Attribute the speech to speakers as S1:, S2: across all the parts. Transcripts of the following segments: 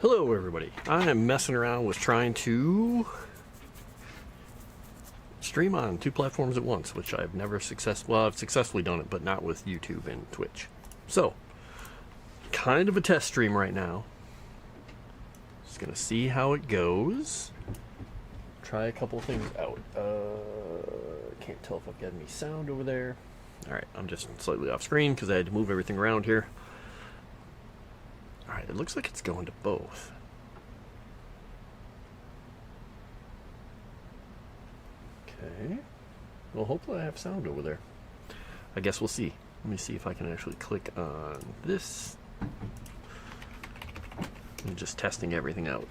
S1: Hello everybody, I'm messing around with trying to stream on two platforms at once, which I've never I've successfully done it, but not with YouTube and Twitch. So, kind of a test stream right now. Just gonna see how it goes. Try a couple things out. Can't tell if I've got any sound over there. Alright, I'm just slightly off screen because I had to move everything around here. Alright, it looks like it's going to both. Okay. Well, hopefully I have sound over there. I guess we'll see. Let me see if I can actually click on this. I'm just testing everything out.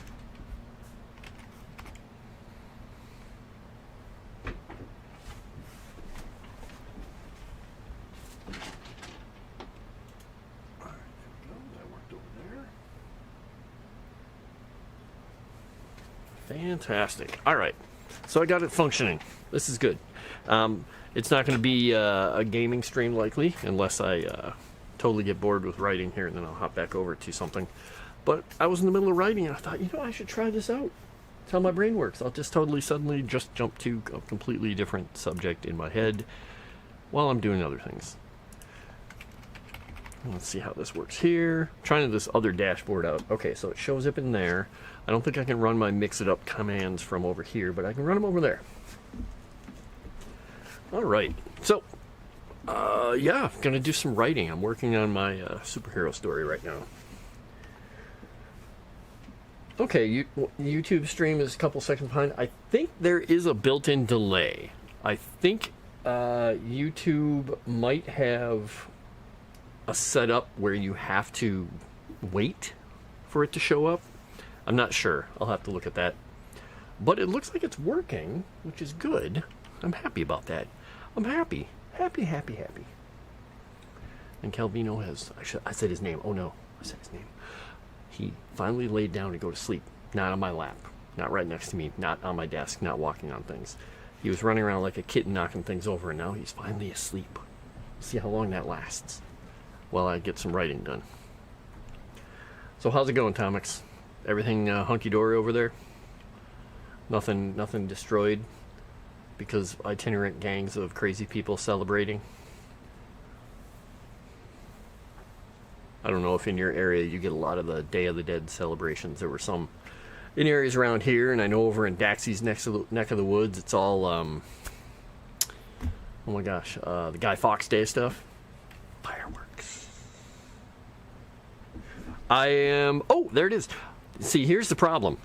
S1: Fantastic. All right, so I got it functioning. This is good. It's not going to be a gaming stream likely, unless I totally get bored with writing here, and then I'll hop back over to something. But I was in the middle of writing, and I thought, you know, I should try this out. That's how my brain works. I'll just suddenly just jump to a completely different subject in my head while I'm doing other things. Let's see how this works here. Trying this other dashboard out. Okay, so it shows up in there. I don't think I can run my mix it up commands from over here, but I can run them over there. All right. So, yeah, gonna do some writing. I'm working on my superhero story right now. Okay, YouTube stream is a couple seconds behind. I think there is a built-in delay. I think YouTube might have a setup where you have to wait for it to show up. I'm not sure. I'll have to look at that. But it looks like it's working, which is good. I'm happy about that. I'm happy. Happy. And Calvino has... I said his name. Oh no, I said his name. He finally laid down to go to sleep. Not on my lap. Not right next to me. Not on my desk. Not walking on things. He was running around like a kitten knocking things over, and now he's finally asleep. See how long that lasts while I get some writing done. So how's it going, Tomix? Everything hunky-dory over there? Nothing destroyed because itinerant gangs of crazy people celebrating? I don't know if in your area you get a lot of the Day of the Dead celebrations. There were some in areas around here, and I know over in Daxie's neck of the woods, it's all, oh my gosh, the Guy Fawkes Day stuff. Fireworks. Oh, there it is. See, here's the problem.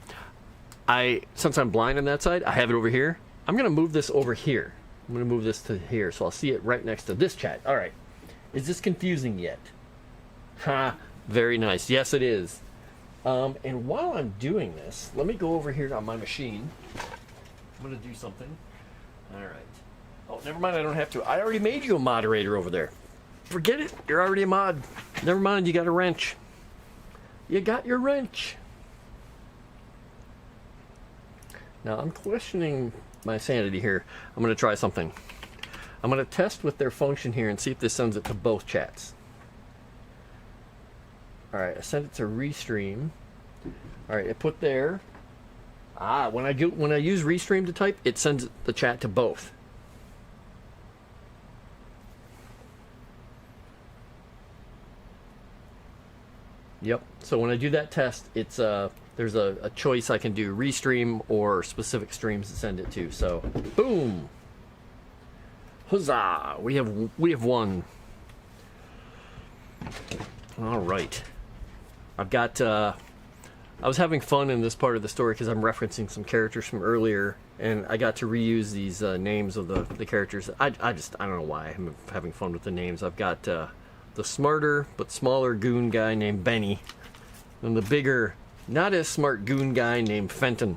S1: Since I'm blind on that side, I have it over here. I'm going to move this over here. I'm going to move this to here, so I'll see it right next to this chat. All right. Is this confusing yet? Ha, very nice. Yes, it is. And while I'm doing this, let me go over here on my machine. I'm going to do something. All right. Oh, never mind. I don't have to. I already made you a moderator over there. Forget it. You're already a mod. Never mind. You got a wrench. You got your wrench. Now, I'm questioning my sanity here. I'm going to try something. I'm going to test with their function here and see if this sends it to both chats. Alright, I sent it to Restream. Alright, it put there. When I use Restream to type, it sends the chat to both. Yep. So when I do that test, it's there's a choice I can do Restream or specific streams to send it to. So, boom. Huzzah! We have won. All right. I've got I was having fun in this part of the story because I'm referencing some characters from earlier, and I got to reuse these names of the characters. I don't know why I'm having fun with the names. I've got the smarter but smaller goon guy named Benny, and the bigger, not as smart goon guy named Fenton.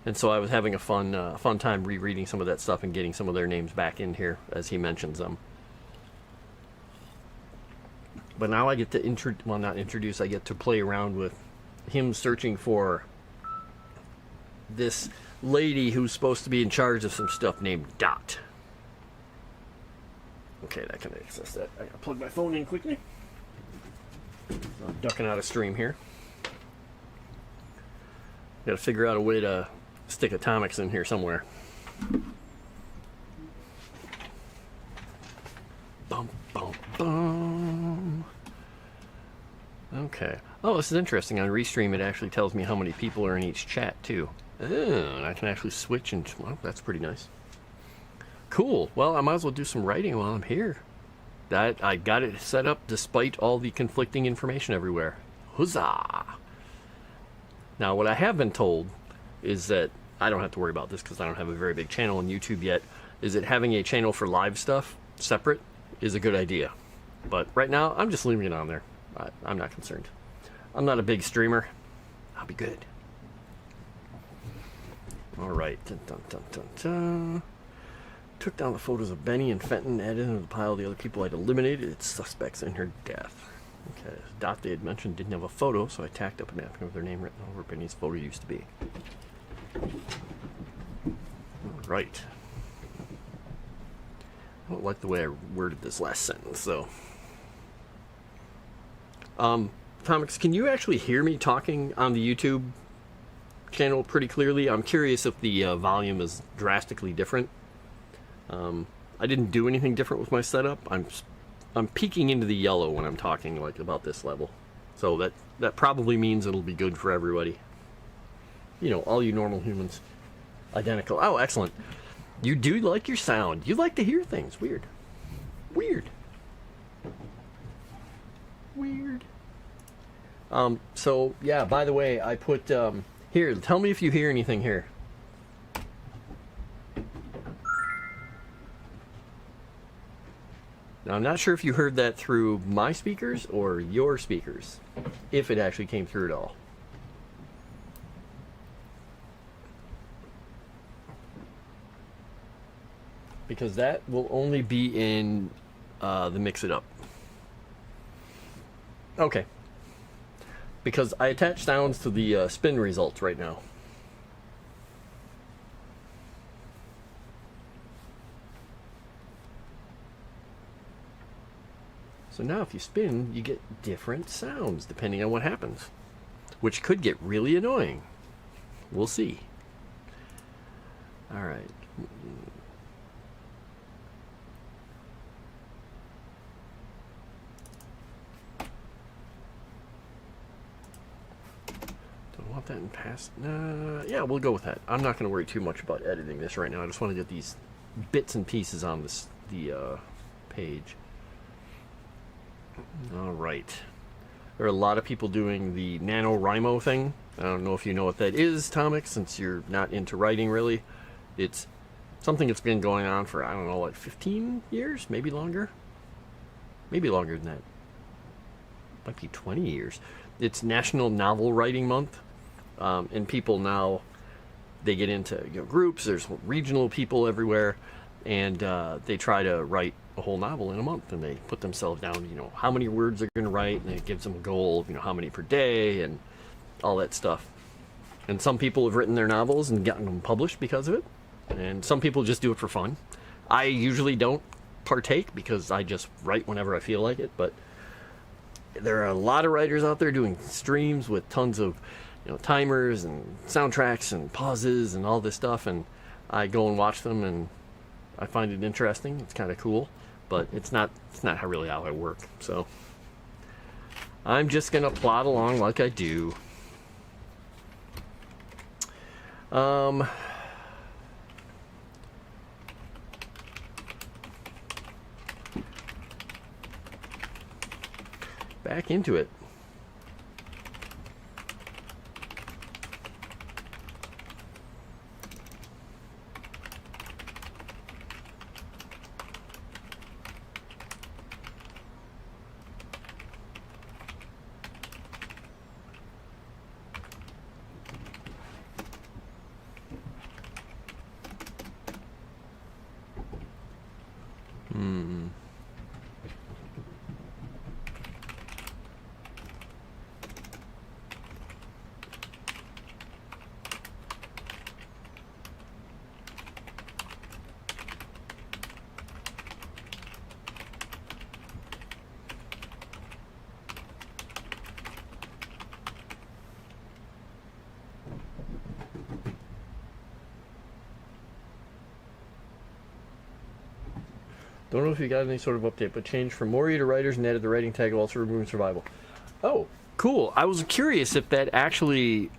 S1: And so I was having a fun time rereading some of that stuff and getting some of their names back in here as he mentions them. But now I get to I get to play around with him searching for this lady who's supposed to be in charge of some stuff named Dot. Okay, that can access that. I gotta plug my phone in quickly. I'm ducking out of stream here. Got to figure out a way to stick Atomics in here somewhere. Bum, bum, bum. Okay. Oh, this is interesting. On Restream, it actually tells me how many people are in each chat, too. Oh, and I can actually switch, and well, that's pretty nice. Cool. Well, I might as well do some writing while I'm here. I got it set up despite all the conflicting information everywhere. Huzzah! Now, what I have been told is that I don't have to worry about this because I don't have a very big channel on YouTube yet, is that having a channel for live stuff separate is a good idea. But right now, I'm just leaving it on there. I'm not concerned. I'm not a big streamer. I'll be good. All right. Dun, dun, dun, dun, dun. Took down the photos of Benny and Fenton, added into the pile of the other people I'd eliminated its suspects in her death. Okay, Dot they had mentioned didn't have a photo, so I tacked up a napkin with their name written over Benny's photo used to be. All right. I don't like the way I worded this last sentence, though. Atomics, can you actually hear me talking on the YouTube channel pretty clearly? I'm curious if the volume is drastically different. I didn't do anything different with my setup. I'm peeking into the yellow when I'm talking like about this level. So that probably means it'll be good for everybody. You know, all you normal humans. Identical. Oh, excellent. You do like your sound. You like to hear things. Weird. Weird. Weird. So, yeah, by the way, I put, here, tell me if you hear anything here. Now, I'm not sure if you heard that through my speakers or your speakers, if it actually came through at all. Because that will only be in the Mix It Up. Okay. Because I attach sounds to the spin results right now. So now if you spin, you get different sounds depending on what happens, which could get really annoying. We'll see. All right. Don't want that in past. Yeah, we'll go with that. I'm not going to worry too much about editing this right now. I just want to get these bits and pieces on the page. All right. There are a lot of people doing the NaNoWriMo thing. I don't know if you know what that is, Tomic, since you're not into writing really. It's something that's been going on for, I don't know, like 15 years? Maybe longer? Maybe longer than that. Might be 20 years. It's National Novel Writing Month. And people now, they get into groups. There's regional people everywhere. And they try to write a whole novel in a month, and they put themselves down, how many words they're going to write, and it gives them a goal of, how many per day, and all that stuff. And some people have written their novels and gotten them published because of it, and some people just do it for fun. I usually don't partake because I just write whenever I feel like it, but there are a lot of writers out there doing streams with tons of, timers and soundtracks and pauses and all this stuff, and I go and watch them, and I find it interesting. It's kind of cool. But it's not really how I work. So I'm just gonna plod along like I do. Back into it. Don't know if you got any sort of update, but changed from Moria to writers and added the writing tag, also removing survival. Oh, cool. I was curious if that actually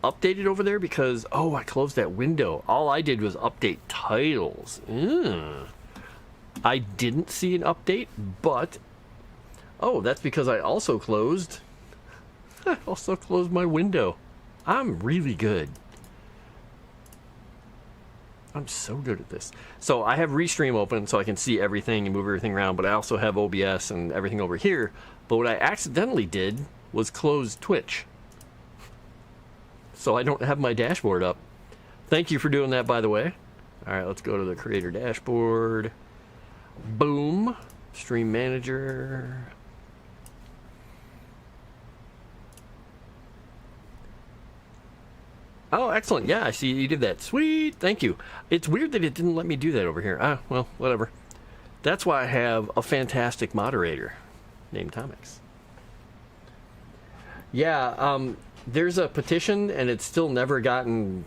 S1: updated over there because, oh, I closed that window. All I did was update titles. I didn't see an update, but, oh, that's because I also closed my window. I'm really good. I'm so good at this. So I have Restream open so I can see everything and move everything around, but I also have OBS and everything over here. But what I accidentally did was close Twitch. So I don't have my dashboard up. Thank you for doing that, by the way. All right, let's go to the creator dashboard. Boom. Stream manager. Oh, excellent. Yeah, I see you did that. Sweet. Thank you. It's weird that it didn't let me do that over here. Ah, well, whatever. That's why I have a fantastic moderator named Tomix. Yeah, there's a petition, and it's still never gotten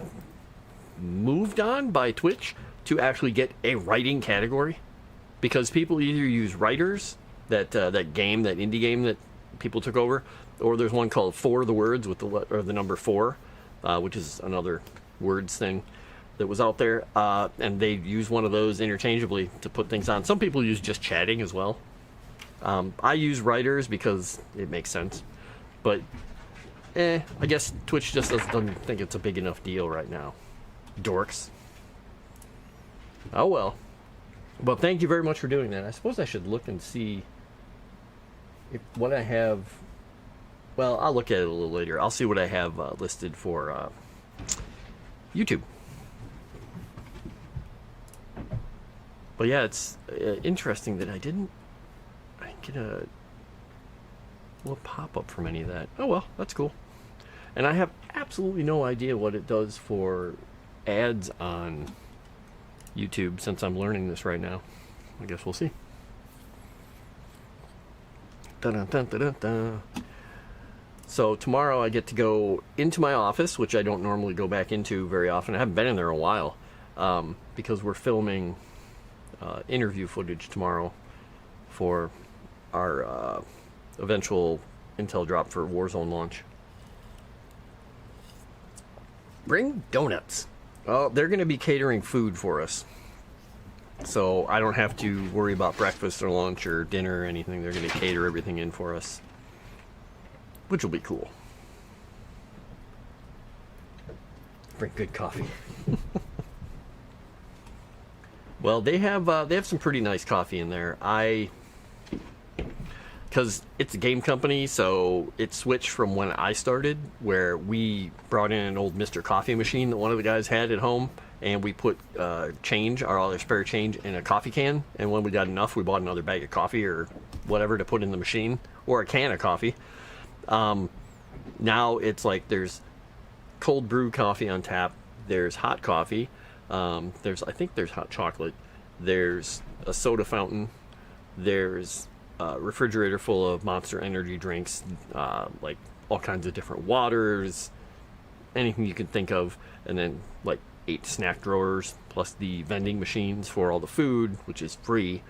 S1: moved on by Twitch to actually get a writing category. Because people either use writers, that game, that indie game that people took over, or there's one called For the Words with the number 4. Which is another words thing that was out there, and they use one of those interchangeably to put things on. Some people use just chatting as well. I use writers because it makes sense, but I guess Twitch just doesn't think it's a big enough deal right now. Dorks. Oh well. Well, thank you very much for doing that. I suppose I should look and see what I have. Well, I'll look at it a little later. I'll see what I have listed for YouTube. But yeah, it's interesting that I didn't get a little pop-up from any of that. Oh well, that's cool. And I have absolutely no idea what it does for ads on YouTube since I'm learning this right now. I guess we'll see. Dun-dun-dun-dun-dun-dun. So tomorrow I get to go into my office, which I don't normally go back into very often. I haven't been in there in a while because we're filming interview footage tomorrow for our eventual Intel drop for Warzone launch. Bring donuts. Oh, they're going to be catering food for us. So I don't have to worry about breakfast or lunch or dinner or anything. They're going to cater everything in for us, which will be cool. Bring good coffee. Well, they have some pretty nice coffee in there. Because it's a game company, so it switched from when I started, where we brought in an old Mr. Coffee machine that one of the guys had at home, and we put change, our other spare change, in a coffee can. And when we got enough, we bought another bag of coffee or whatever to put in the machine, or a can of coffee. Now it's like there's cold brew coffee on tap, there's hot coffee, I think there's hot chocolate, there's a soda fountain, there's a refrigerator full of Monster energy drinks, like all kinds of different waters, anything you can think of, and then like 8 snack drawers plus the vending machines for all the food, which is free.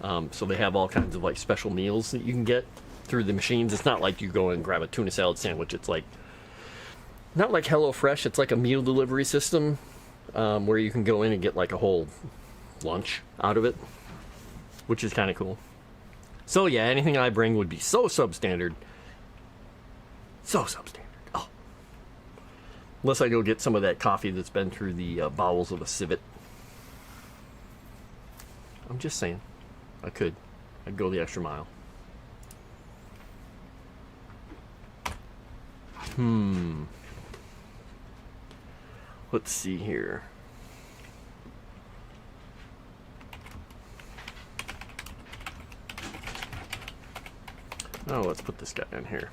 S1: So they have all kinds of like special meals that you can get through the machines. It's not like you go and grab a tuna salad sandwich. It's like not like HelloFresh. It's like a meal delivery system where you can go in and get like a whole lunch out of it, which is kind of cool. So yeah, anything I bring would be so substandard. So substandard. Oh. Unless I go get some of that coffee that's been through the bowels of a civet. I'm just saying. I'd go the extra mile. Let's see here. Oh, let's put this guy in here.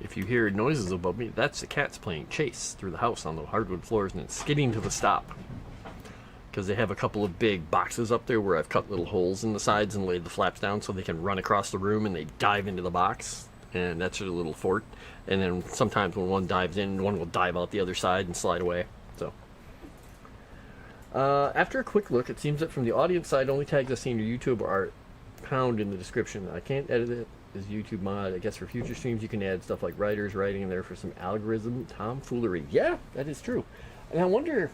S1: If you hear noises above me, that's the cats playing chase through the house on the hardwood floors and then skidding to the stop. Because they have a couple of big boxes up there where I've cut little holes in the sides and laid the flaps down so they can run across the room and they dive into the box. And that's their little fort. And then sometimes when one dives in, one will dive out the other side and slide away. So, after a quick look, it seems that from the audience side, only tags I've seen your YouTube are found in the description. I can't edit it as YouTube mod. I guess for future streams you can add stuff like writers writing in there for some algorithm tomfoolery. Yeah, that is true. And I wonder,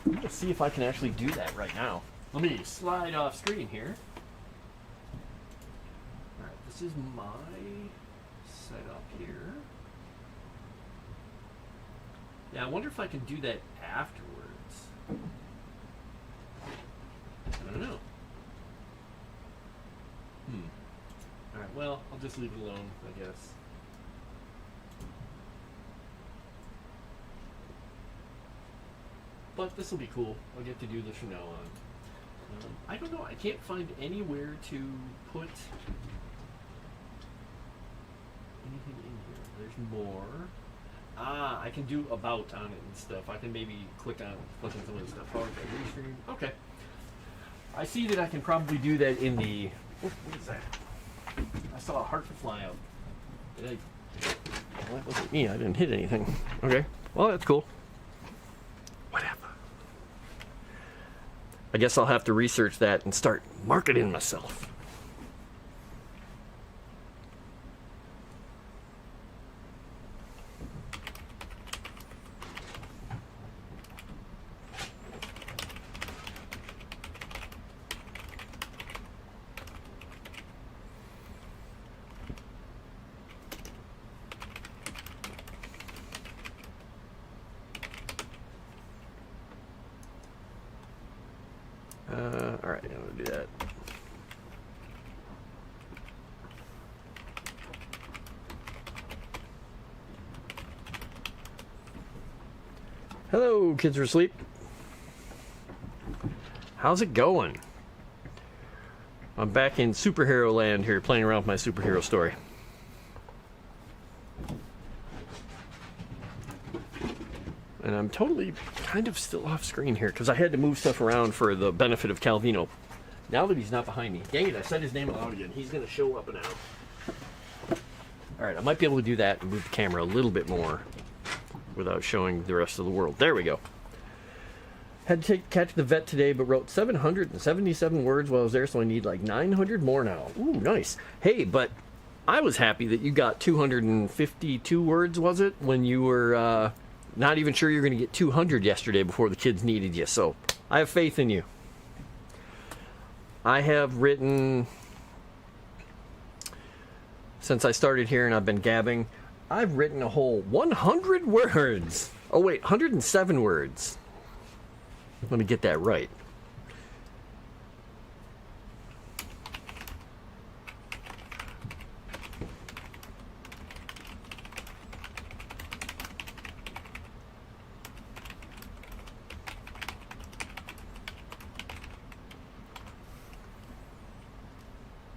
S1: let's see if I can actually do that right now. Let me slide off screen here. Alright, this is my setup here. Yeah, I wonder if I can do that afterwards. I don't know. Alright, well, I'll just leave it alone, I guess. But this will be cool. I'll get to do this from now on. I don't know. I can't find anywhere to put anything in here. There's more. I can do about on it and stuff. I can maybe click on some of the stuff. Restream. Okay. I see that I can probably do that in the. What is that? I saw a heart fly out. Well, that wasn't me. I didn't hit anything. Okay. Well, that's cool. Whatever. I guess I'll have to research that and start marketing myself. Alright, I'm going to do that. Hello, kids are asleep. How's it going? I'm back in superhero land here, playing around with my superhero story. And I'm totally kind of still off screen here because I had to move stuff around for the benefit of Calvino. Now that he's not behind me. Dang it, I said his name aloud again. He's going to show up and out. Alright, I might be able to do that and move the camera a little bit more without showing the rest of the world. There we go. Had to catch the vet today, but wrote 777 words while I was there, so I need like 900 more now. Ooh, nice. Hey, but I was happy that you got 252 words, was it? When you were... not even sure you're going to get 200 yesterday before the kids needed you. So I have faith in you. I have written, since I started here and I've been gabbing, I've written a whole 100 words. Oh wait, 107 words. Let me get that right.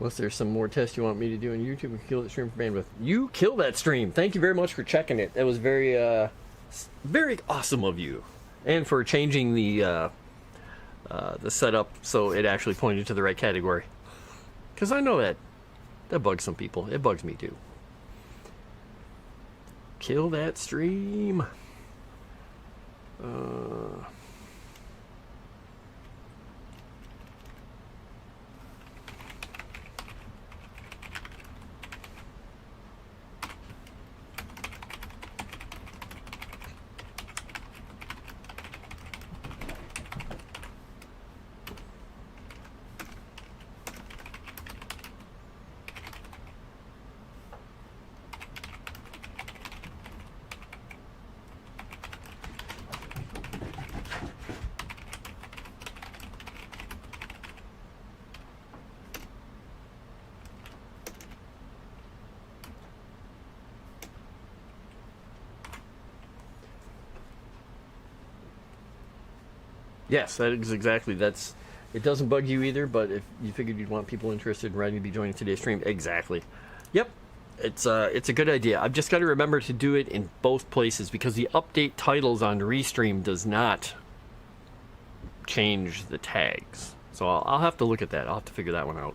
S1: Unless there's some more tests you want me to do on YouTube and kill that stream for bandwidth. You kill that stream. Thank you very much for checking it. That was very, very awesome of you. And for changing the setup so it actually pointed to the right category. Because I know that bugs some people. It bugs me too. Kill that stream. Yes, that is exactly. That's It doesn't bug you either, but if you figured you'd want people interested and ready to be joining today's stream, exactly. Yep, it's a good idea. I've just got to remember to do it in both places because the update titles on Restream does not change the tags. So I'll have to look at that. I'll have to figure that one out.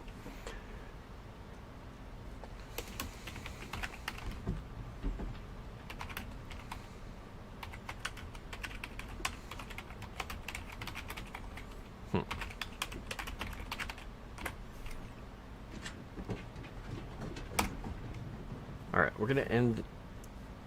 S1: Alright, we're going to end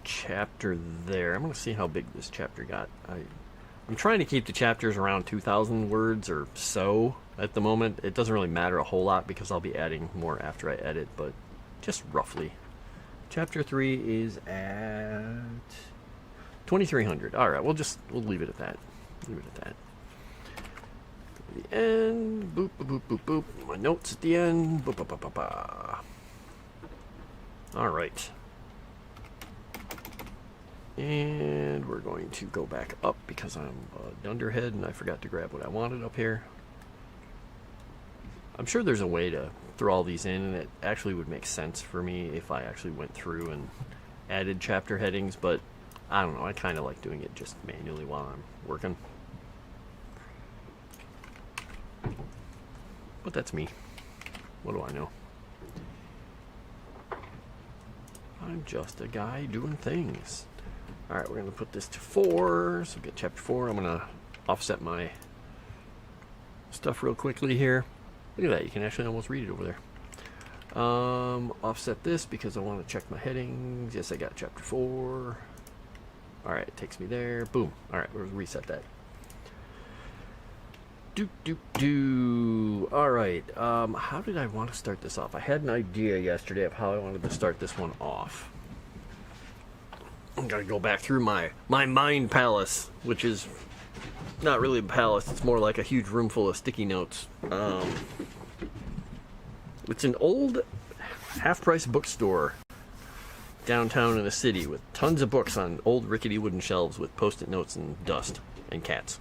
S1: chapter there. I'm going to see how big this chapter got. I'm trying to keep the chapters around 2,000 words or so at the moment. It doesn't really matter a whole lot because I'll be adding more after I edit, but just roughly. Chapter 3 is at 2,300. Alright, we'll leave it at that. Leave it at that. The end. Boop, boop, boop, boop, boop. My notes at the end. Boop, boop, boop, boop, boop. Alright. And we're going to go back up because I'm a dunderhead and I forgot to grab what I wanted up here. I'm sure there's a way to throw all these in and it actually would make sense for me if I actually went through and added chapter headings, but I don't know, I kind of like doing it just manually while I'm working. But that's me. What do I know? I'm just a guy doing things. Alright, we're going to put this to 4. So get chapter 4. I'm going to offset my stuff real quickly here. Look at that. You can actually almost read it over there. Offset this because I want to check my headings. Yes, I got chapter 4. Alright, it takes me there. Boom. Alright, we'll reset that. Alright, how did I want to start this off? I had an idea yesterday of how I wanted to start this one off. I'm gonna go back through my mind palace, which is not really a palace, it's more like a huge room full of sticky notes. It's an old half-price bookstore downtown in the city with tons of books on old rickety wooden shelves with post-it notes and dust and cats.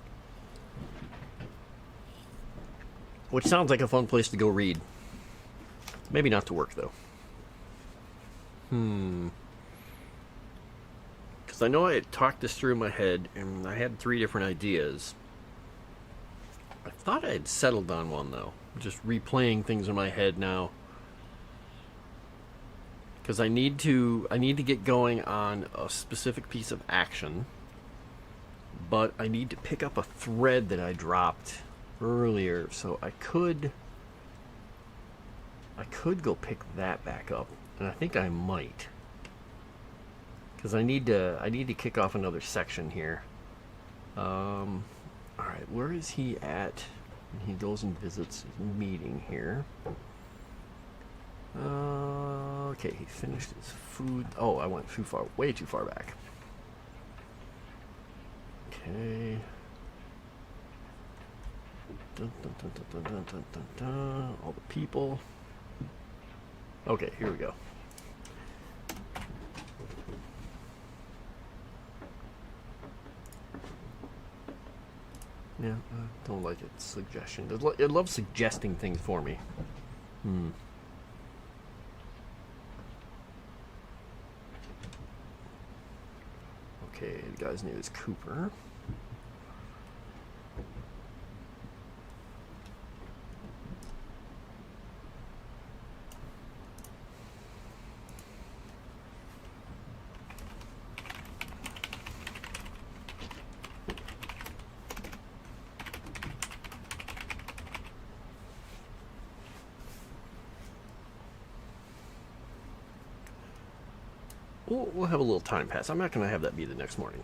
S1: Which sounds like a fun place to go read. Maybe not to work, though. Because I know I had talked this through in my head, and I had 3 different ideas. I thought I had settled on one, though. Just replaying things in my head now. Because I need to get going on a specific piece of action. But I need to pick up a thread that I dropped earlier, so I could go pick that back up, and I think I might, because I need to kick off another section here. All right, where is he at? He goes and visits his meeting here. Okay, he finished his food. Oh, I went way too far back. Okay. Dun, dun, dun, dun, dun, dun, dun, dun. All the people. Okay, here we go. Yeah, I don't like its suggestion. It loves suggesting things for me. Okay, the guy's name is Cooper. We'll have a little time pass. I'm not going to have that be the next morning.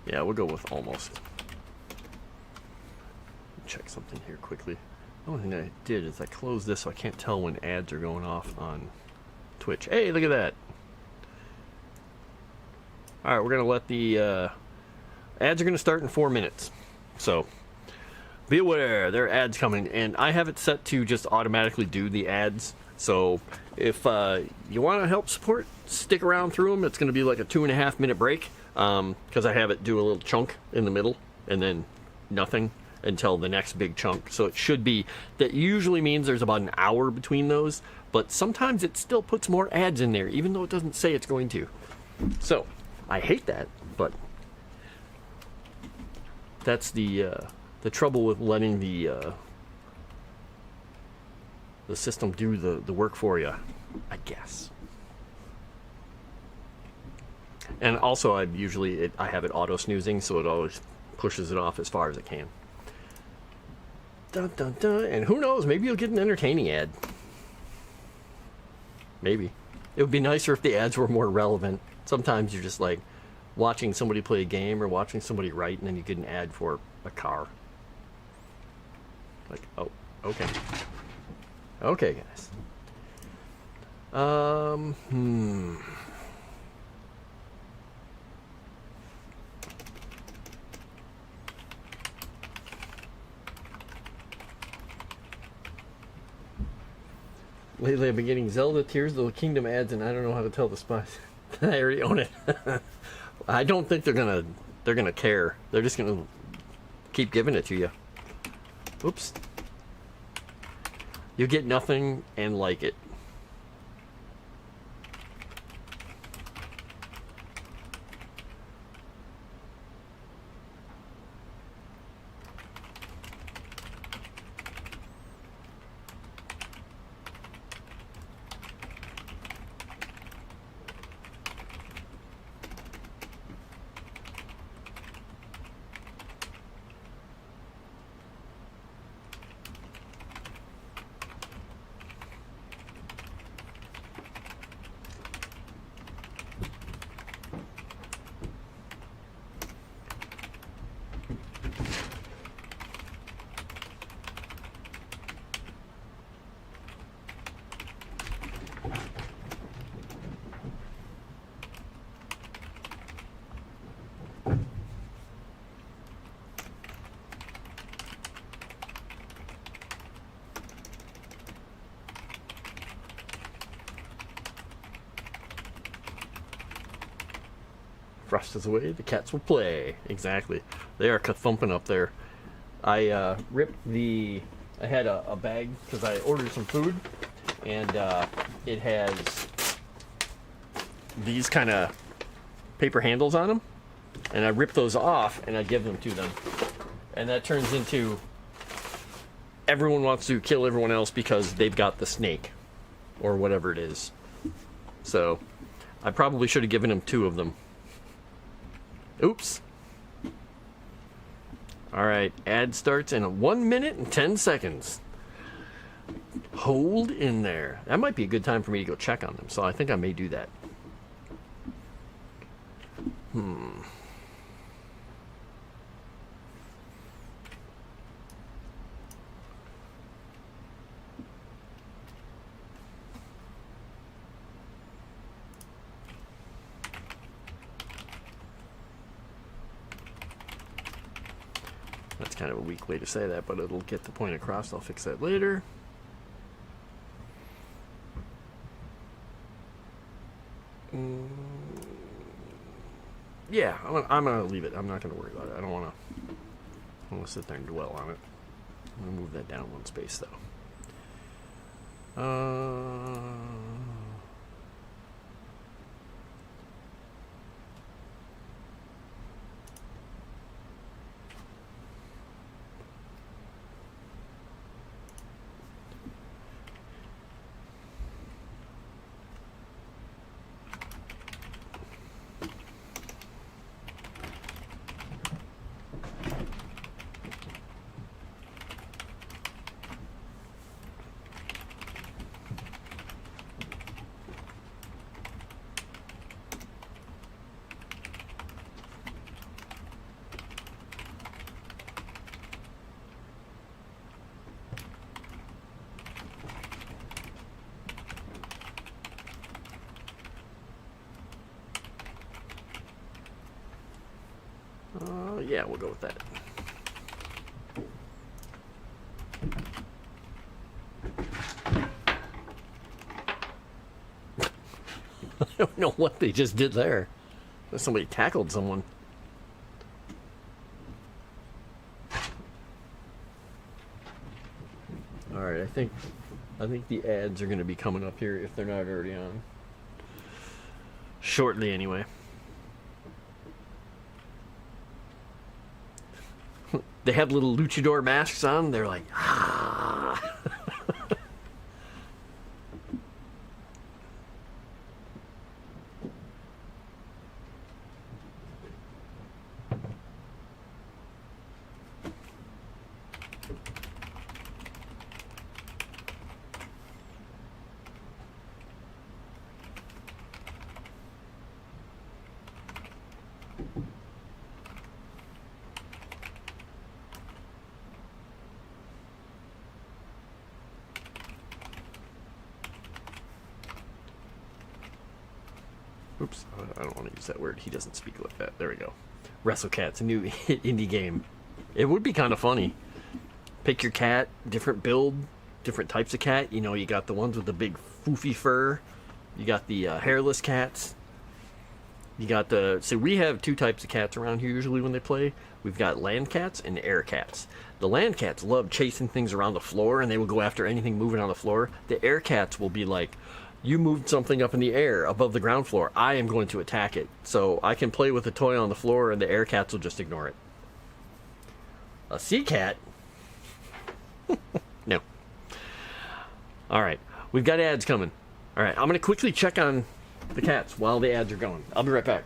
S1: Yeah, we'll go with almost. Check something here quickly. The only thing I did is I closed this so I can't tell when ads are going off on Twitch. Hey, look at that. Alright, we're going to let the ads are going to start in 4 minutes. So be aware, there are ads coming, and I have it set to just automatically do the ads So if you want to help support, stick around through them. It's going to be like a 2.5 minute break because I have it do a little chunk in the middle and then nothing until the next big chunk. So it should be, that usually means there's about an hour between those, but sometimes it still puts more ads in there, even though it doesn't say it's going to. So I hate that, but that's the trouble with letting the system do the work for you, I guess. And also, I have it auto snoozing, so it always pushes it off as far as it can. Dun, dun, dun. And who knows, maybe you'll get an entertaining ad. Maybe. It would be nicer if the ads were more relevant. Sometimes you're just like watching somebody play a game or watching somebody write, and then you get an ad for a car. Like, oh, okay. Okay, guys. Lately I've been getting Zelda Tears of the Kingdom ads, and I don't know how to tell the spice. I already own it. I don't think they're gonna care. They're just gonna keep giving it to you. Oops. You get nothing and like it. Frost is away, the cats will play. Exactly. They are ka-thumping up there. I ripped I had a bag because I ordered some food, and it has these kind of paper handles on them, and I ripped those off and I give them to them. And that turns into everyone wants to kill everyone else because they've got the snake or whatever it is. So I probably should have given him 2 of them. Oops. Alright, ad starts in 1 minute and 10 seconds. Hold in there. That might be a good time for me to go check on them, so I think I may do that. That's kind of a weak way to say that, but it'll get the point across. I'll fix that later. Yeah, I'm gonna leave it. I'm not gonna worry about it. I don't want to sit there and dwell on it. I'm gonna move that down 1 space though. Yeah, we'll go with that. don't know what they just did there. Somebody tackled someone. All right, I think the ads are going to be coming up here if they're not already on. Shortly, anyway. They have little luchador masks on. They're like, ah. Oops, I don't want to use that word. He doesn't speak like that. There we go. WrestleCat's a new indie game. It would be kind of funny. Pick your cat, different build, different types of cat. You know, you got the ones with the big foofy fur. You got the hairless cats. You got the... So we have two types of cats around here usually when they play. We've got land cats and air cats. The land cats love chasing things around the floor, and they will go after anything moving on the floor. The air cats will be like... You moved something up in the air above the ground floor. I am going to attack it. So I can play with a toy on the floor and the air cats will just ignore it. A sea cat? No. All right. We've got ads coming. All right. I'm going to quickly check on the cats while the ads are going. I'll be right back.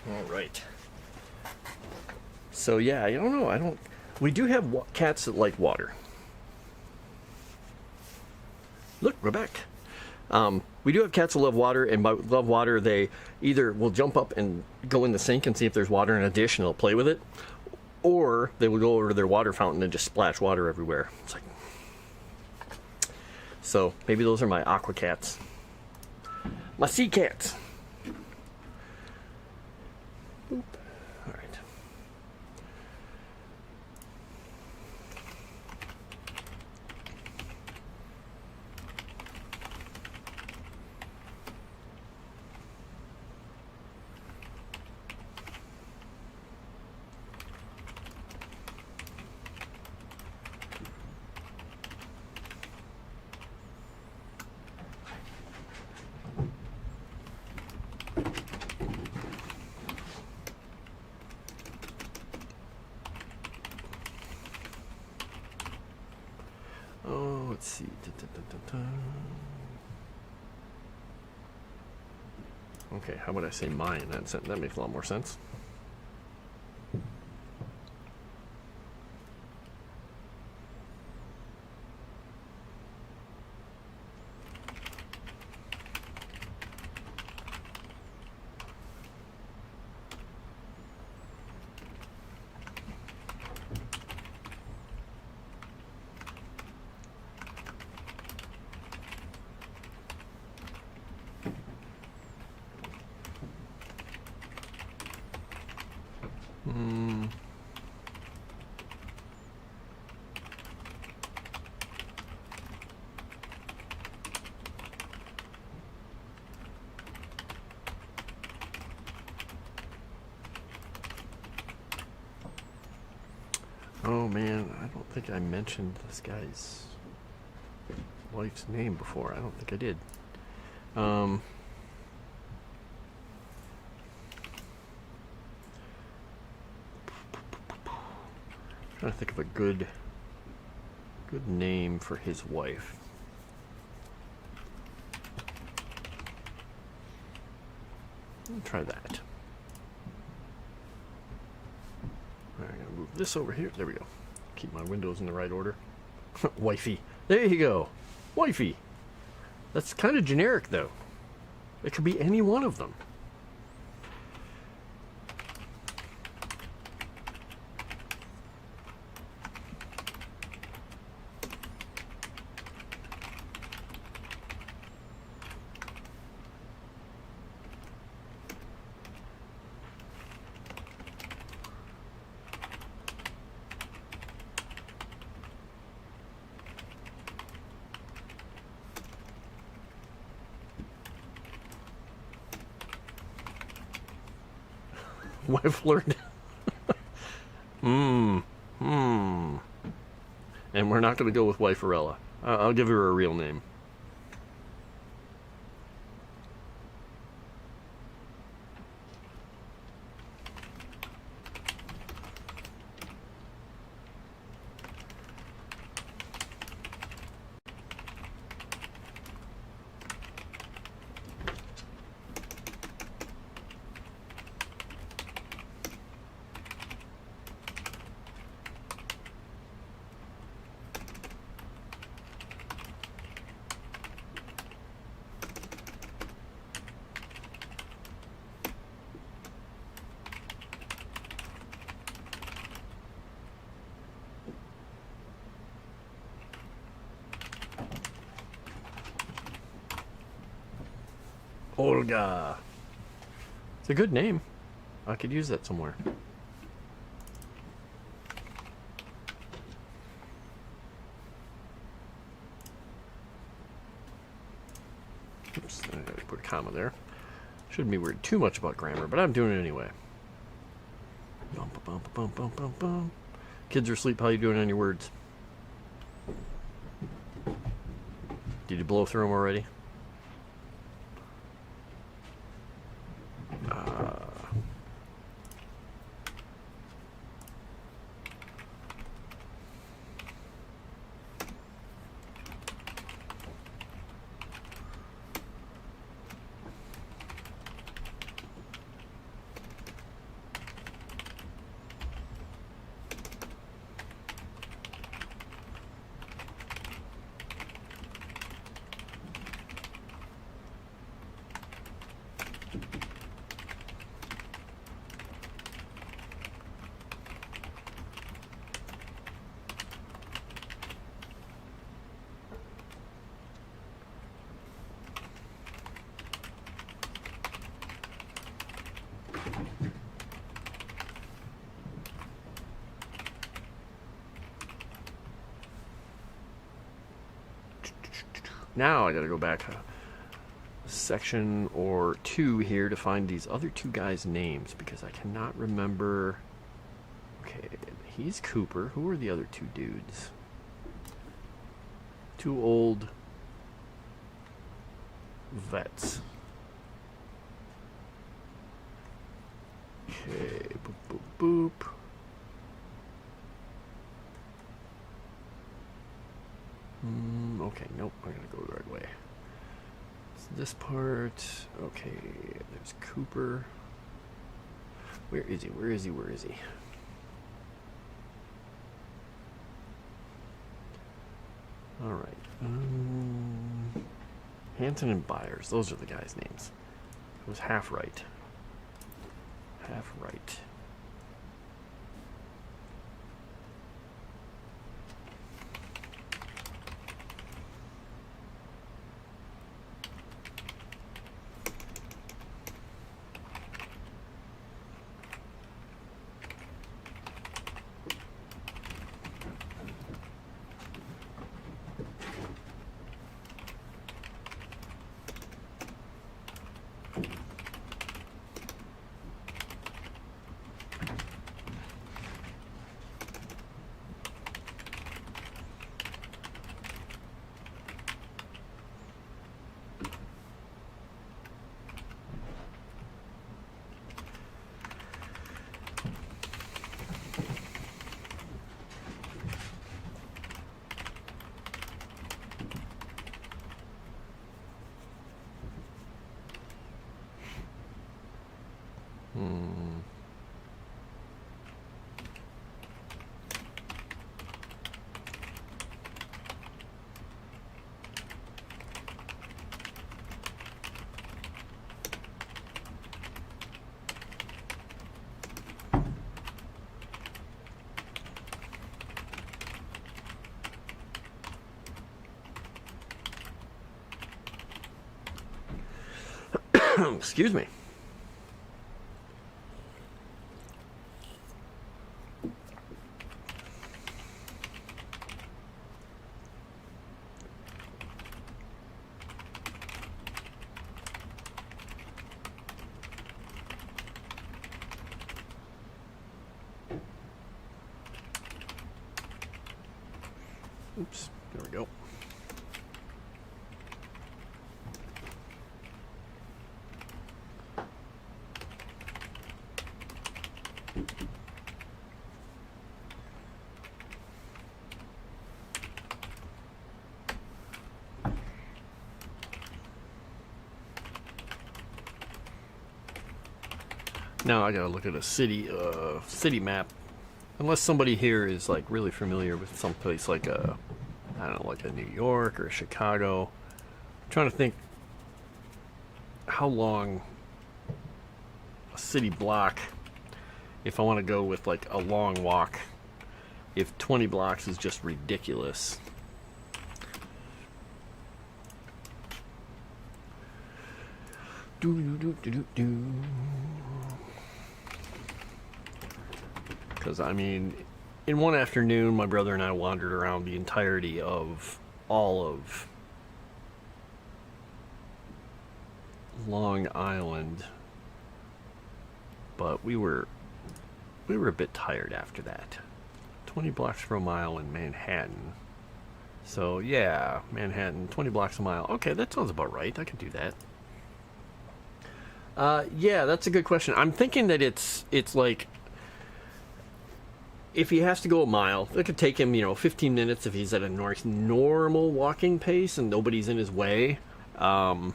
S1: All right. So yeah, I don't know. We do have cats that like water. Look, we're back. We do have cats that love water, and by love water, they either will jump up and go in the sink and see if there's water in a dish, and they'll play with it, or they will go over to their water fountain and just splash water everywhere. It's like, so maybe those are my aqua cats, my sea cats. Boop. All right. Let's see. Okay, how would I say mine? That makes a lot more sense. Oh man, I don't think I mentioned this guy's wife's name before. I don't think I did. Trying to think of a good name for his wife. I'll try that. Alright, I'm gonna move this over here. There we go. Keep my windows in the right order. Wifey. There you go. Wifey. That's kind of generic though. It could be any one of them. Wife learned. And we're not going to go with Wiferella. I'll give her a real name. Olga. It's a good name. I could use that somewhere. Oops, I gotta put a comma there. Shouldn't be worried too much about grammar, but I'm doing it anyway. Bum, bum, bum, bum, bum, bum. Kids are asleep. How you doing on your words? Did you blow through them already? Now I gotta go back a section or two here to find these other two guys' names because I cannot remember. Okay, he's Cooper. Who are the other two dudes? Two old vets. Okay, boop, boop, boop. Okay, nope, I'm gonna go the right way. So this part, okay, there's Cooper. Where is he? Where is he? Where is he? Alright. Hanson and Byers, those are the guys' names. It was half right. Half right. Excuse me. Oops, there we go. Now I gotta look at a city map. Unless somebody here is like really familiar with some place like I don't know, like a New York or Chicago. I'm trying to think how long a city block, if I want to go with like a long walk, if 20 blocks is just ridiculous. Because, I mean, in one afternoon, my brother and I wandered around the entirety of all of Long Island. But we were a bit tired after that. 20 blocks per mile in Manhattan. So, yeah, Manhattan, 20 blocks a mile. Okay, that sounds about right. I can do that. Yeah, that's a good question. I'm thinking that it's like, if he has to go a mile, it could take him, 15 minutes if he's at a normal walking pace and nobody's in his way. But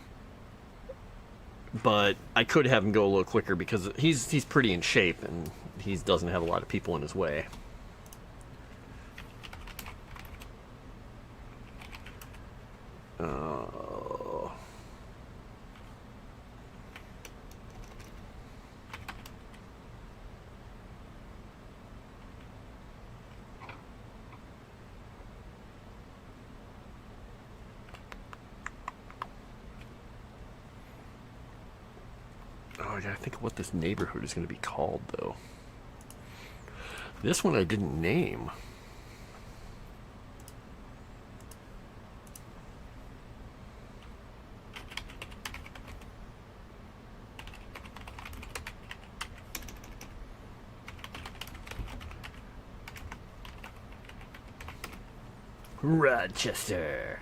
S1: I could have him go a little quicker because he's pretty in shape and he doesn't have a lot of people in his way. I gotta think of what this neighborhood is going to be called, though. This one I didn't name. Rochester.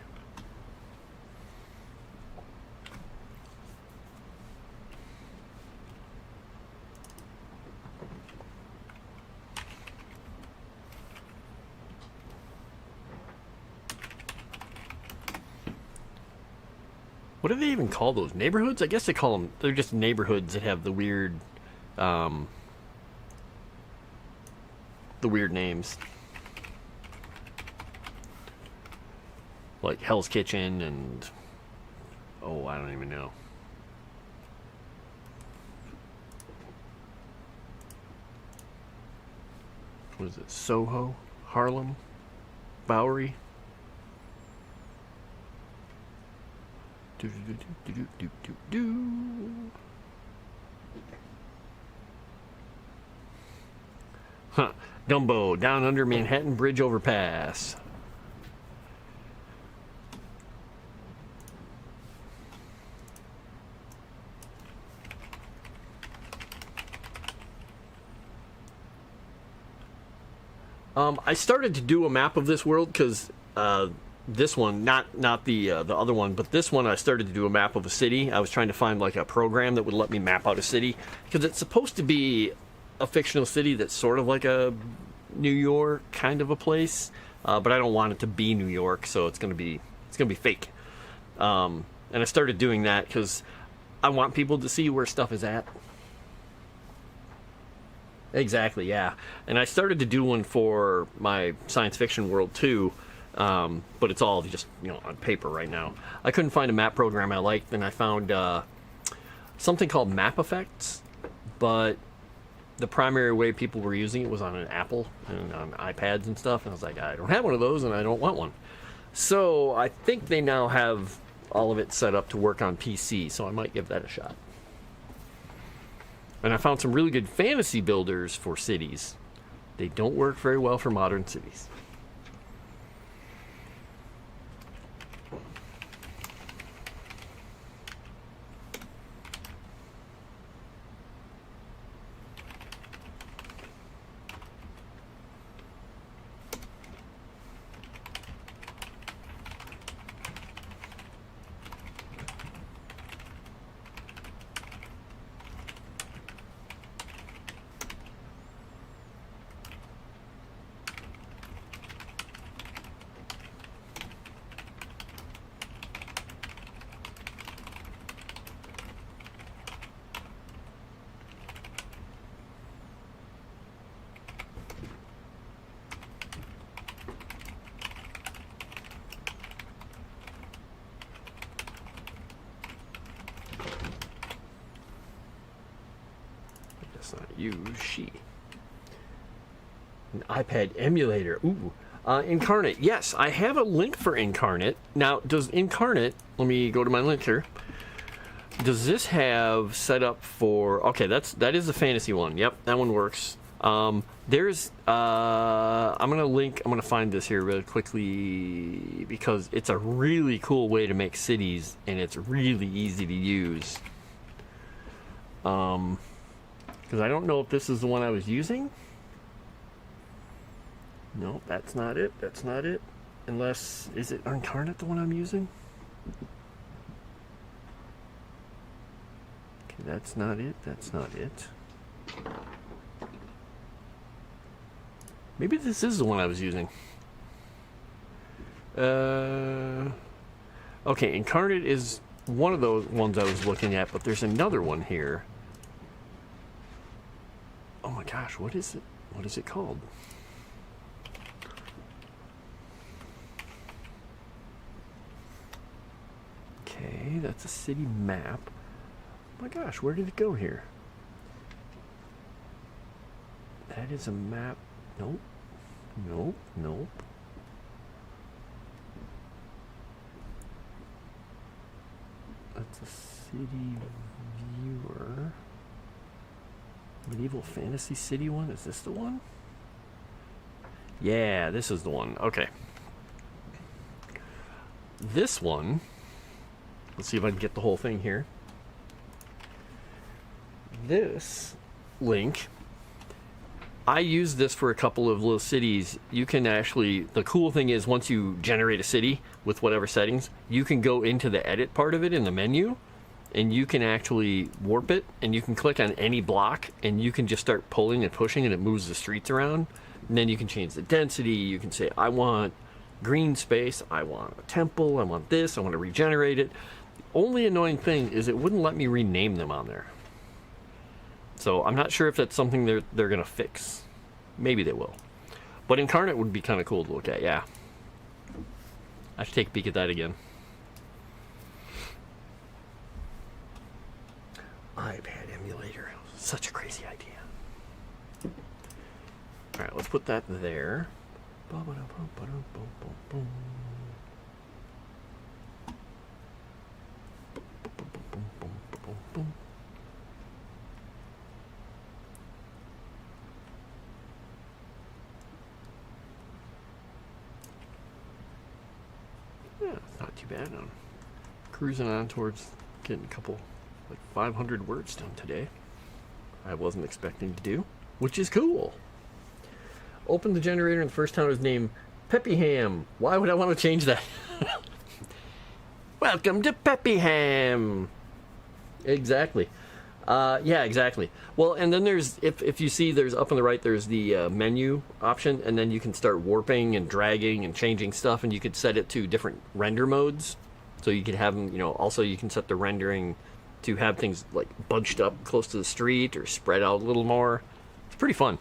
S1: What do they even call those? Neighborhoods? I guess they call them... They're just neighborhoods that have the weird names. Like Hell's Kitchen and... Oh, I don't even know. What is it? Soho? Harlem? Bowery? Huh. Dumbo, down under Manhattan Bridge overpass. I started to do a map of this world because this one, not the other one, but this one I started to do a map of a city. I was trying to find like a program that would let me map out a city because it's supposed to be a fictional city that's sort of like a New York kind of a place, but I don't want it to be New York, so it's gonna be fake. And I started doing that because I want people to see where stuff is at. Exactly, yeah. And I started to do one for my science fiction world too, but it's all just on paper right now. I couldn't find a map program I liked, and I found something called Map Effects, but the primary way people were using it was on an Apple and on iPads and stuff. And I was like, I don't have one of those, and I don't want one. So I think they now have all of it set up to work on PC, so I might give that a shot. And I found some really good fantasy builders for cities. They don't work very well for modern cities. Not use she. An iPad emulator. Ooh. Incarnate. Yes, I have a link for Incarnate. Now, does Incarnate, let me go to my link here. Does this have set up for, okay, that is the fantasy one. Yep, that one works. There's, I'm going to find this here really quickly because it's a really cool way to make cities and it's really easy to use. Because I don't know if this is the one I was using. No, that's not it. That's not it. Unless, is it Incarnate the one I'm using? Okay, that's not it. That's not it. Maybe this is the one I was using. Okay, Incarnate is one of those ones I was looking at, but there's another one here. Oh my gosh, what is it? What is it called? Okay, that's a city map. Oh my gosh, where did it go here? That is a map. Nope. Nope. Nope. That's a city viewer. Medieval Fantasy City one? Is this the one? Yeah, this is the one. Okay. This one, let's see if I can get the whole thing here. This link, I use this for a couple of little cities. You can actually, the cool thing is once you generate a city with whatever settings, you can go into the edit part of it in the menu and you can actually warp it and you can click on any block and you can just start pulling and pushing and it moves the streets around. And then you can change the density. You can say, I want green space, I want a temple, I want this, I want to regenerate it. The only annoying thing is it wouldn't let me rename them on there. So I'm not sure if that's something they're going to fix. Maybe they will. But Incarnate would be kind of cool to look at, yeah. I should take a peek at that again. iPad emulator. Such a crazy idea. Alright, let's put that there. Yeah, it's not too bad. I'm cruising on towards getting a couple, like 500 words done today. I wasn't expecting to do, which is cool. Open the generator and the first town is named Peppyham. Why would I want to change that? Welcome to Peppyham. Exactly. Yeah, exactly. Well, and then there's, if you see, there's up on the right, there's the menu option, and then you can start warping and dragging and changing stuff, and you could set it to different render modes. So you could have them, you know, also you can set the rendering to have things like bunched up close to the street or spread out a little more. It's pretty fun.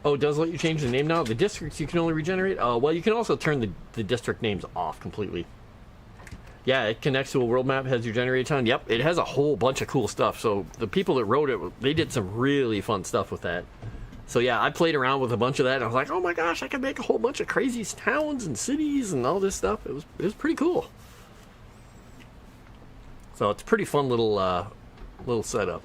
S1: Oh, it does let you change the name now? The districts you can only regenerate? Well, you can also turn the district names off completely. Yeah, it connects to a world map, has your generator on. Yep, it has a whole bunch of cool stuff. So the people that wrote it, they did some really fun stuff with that. So yeah, I played around with a bunch of that, and I was like, oh my gosh, I can make a whole bunch of crazy towns and cities and all this stuff. It was pretty cool. So it's a pretty fun little setup.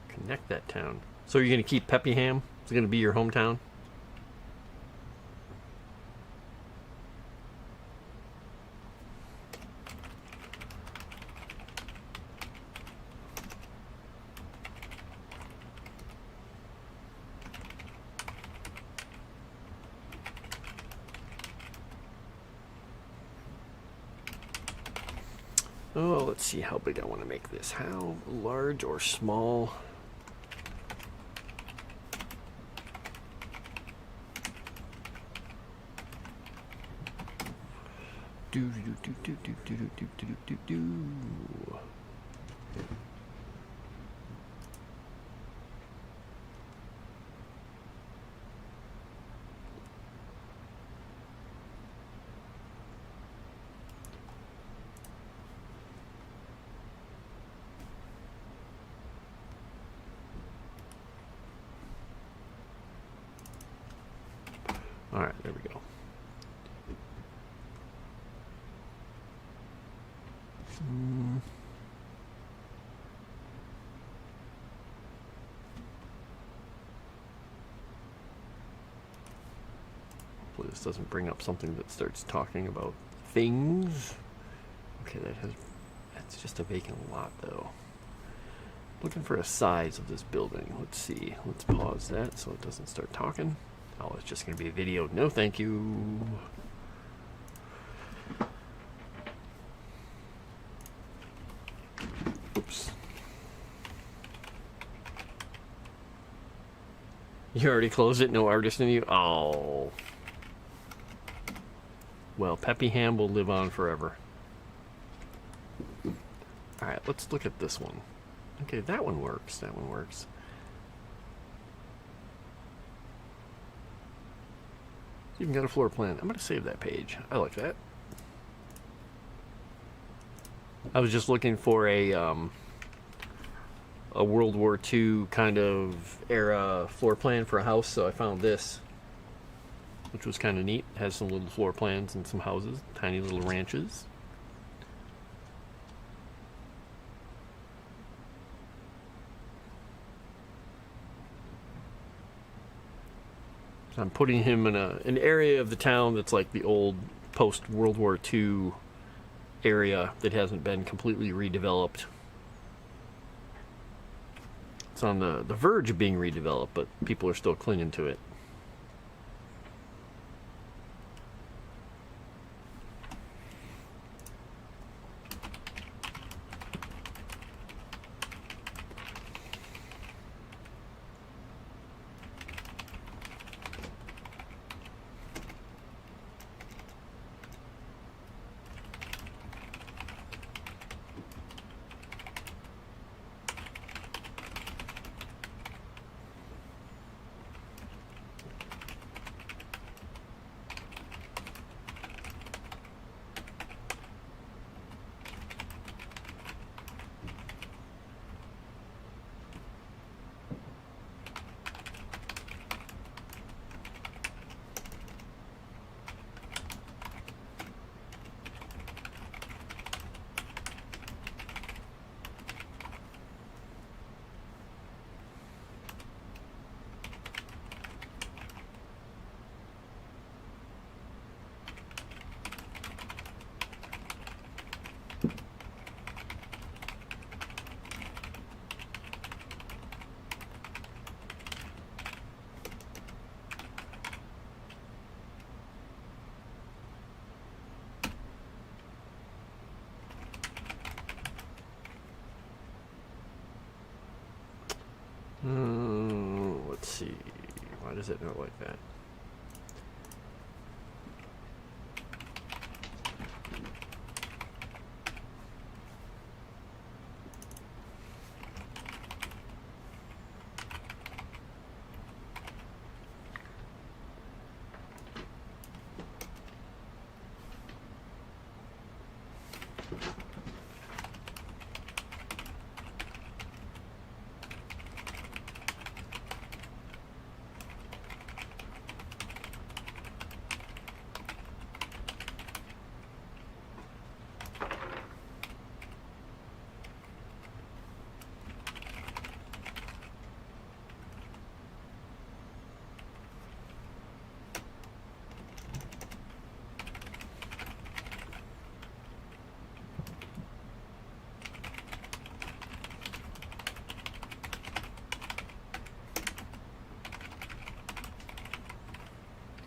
S1: Connect that town. So you're going to keep Peppyham? It's going to be your hometown? Oh, let's see how big I want to make this. How large or small? Do do do do do do do do do do. All right, there we go. Hopefully this doesn't bring up something that starts talking about things. Okay, that's just a vacant lot though. Looking for a size of this building. Let's see. Let's pause that so it doesn't start talking. Oh, it's just going to be a video. No, thank you. Oops. You already closed it? No artist in you? Oh. Well, Peppy Ham will live on forever. Alright, let's look at this one. Okay, that one works. That one works. You even got a floor plan. I'm going to save that page. I like that. I was just looking for a World War II kind of era floor plan for a house, so I found this, which was kind of neat. It has some little floor plans and some houses, tiny little ranches. So I'm putting him in an area of the town that's like the old post-World War II area that hasn't been completely redeveloped. It's on the verge of being redeveloped, but people are still clinging to it. Let's see. Why does it not like that?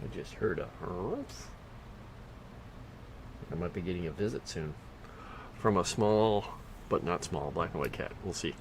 S1: I just heard a humph. I might be getting a visit soon from a small, but not small, black and white cat. We'll see.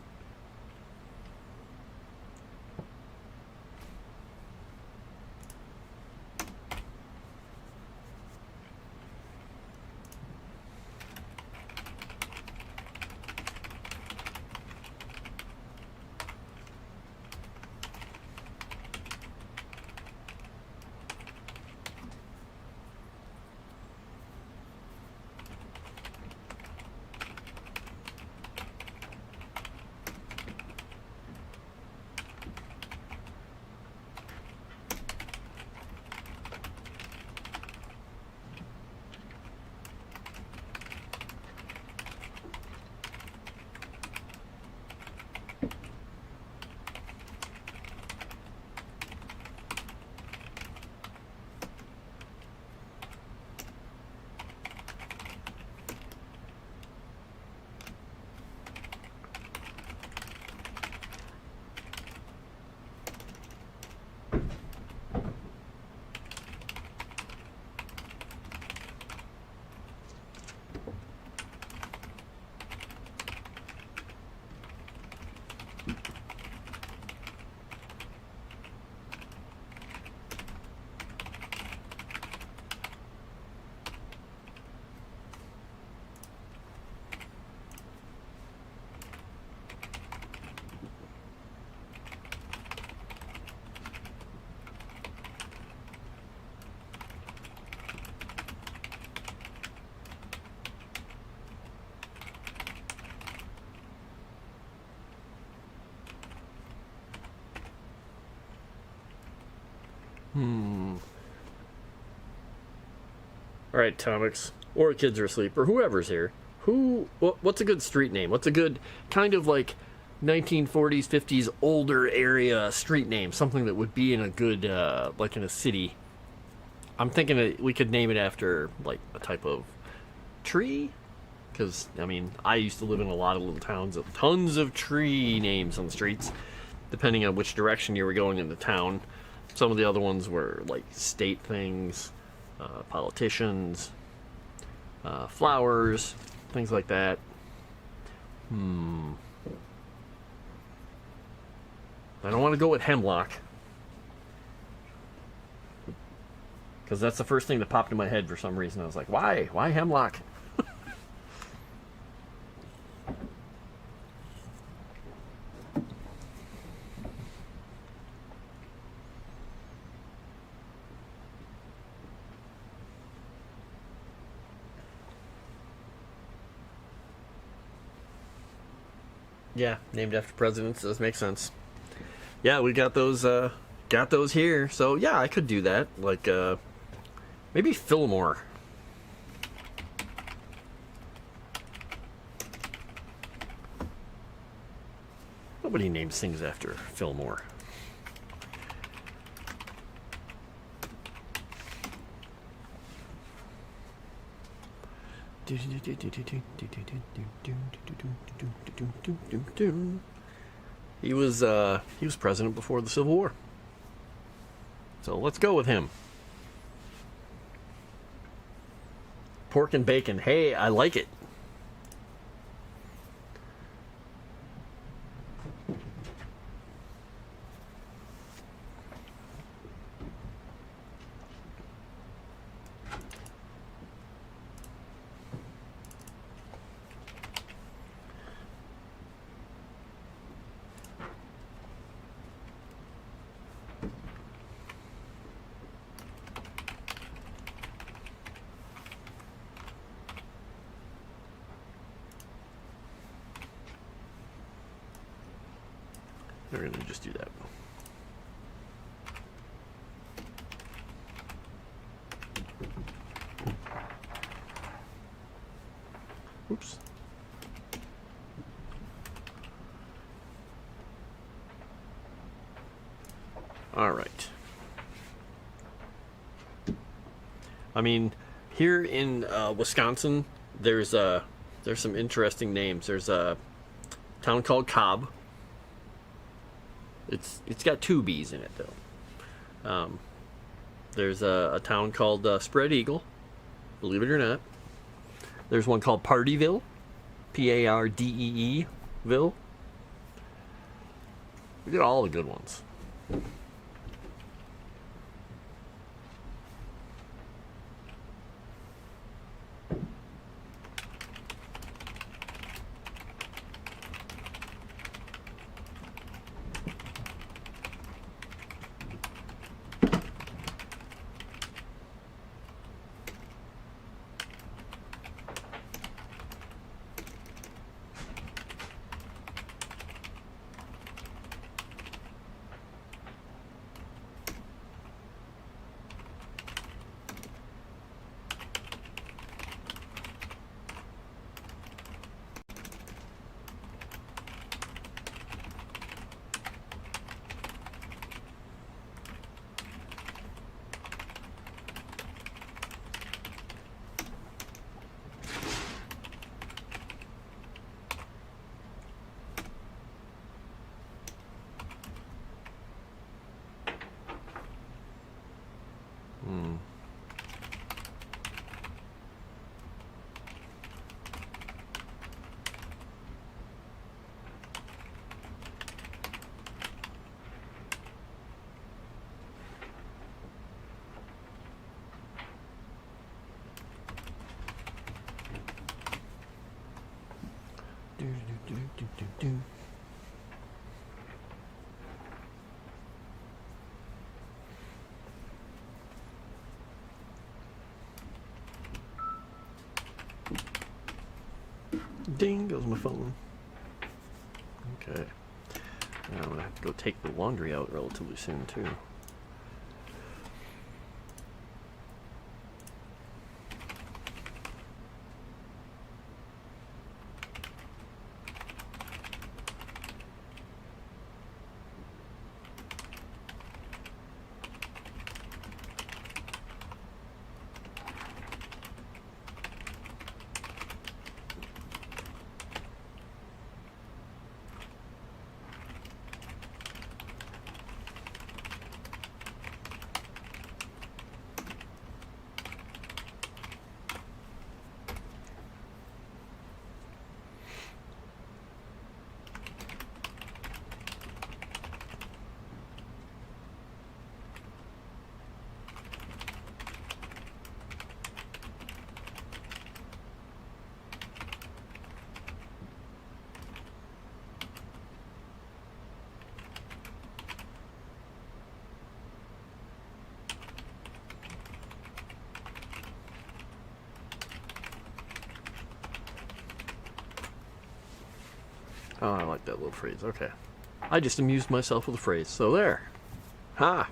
S1: All right, Tomix, or kids are asleep, or whoever's here. What's a good street name? What's a good kind of like 1940s, 50s older area street name? Something that would be in a good, like in a city. I'm thinking that we could name it after like a type of tree. Because, I mean, I used to live in a lot of little towns with tons of tree names on the streets, depending on which direction you were going in the town. Some of the other ones were like state things, politicians, flowers, things like that. I don't want to go with hemlock, because that's the first thing that popped in my head for some reason. I was like, why? Why hemlock? Yeah, named after presidents does make sense. Yeah, we got those here. So yeah, I could do that. Like maybe Fillmore. Nobody names things after Fillmore. He was president before the Civil War. So let's go with him. Pork and bacon. Hey, I like it. We're going to just do that. Oops. All right. I mean, here in Wisconsin, there's some interesting names. There's a town called Cobb. It's got two B's in it though. There's a town called Spread Eagle, believe it or not. There's one called Pardeeville, Pardee-ville. We got all the good ones. Ding goes my phone. Okay. Now I'm gonna have to go take the laundry out relatively soon too. Oh, I like that little phrase. Okay. I just amused myself with a phrase. So there. Ha!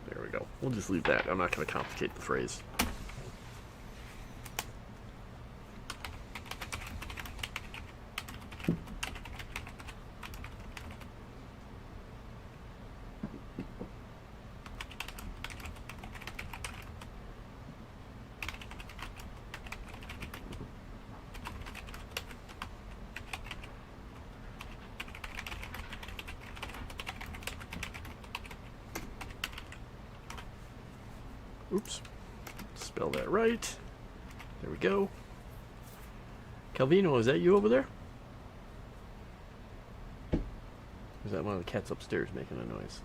S1: There we go. We'll just leave that. I'm not going to complicate the phrase. Oops. Spell that right. There we go. Calvino, is that you over there? Or is that one of the cats upstairs making a noise?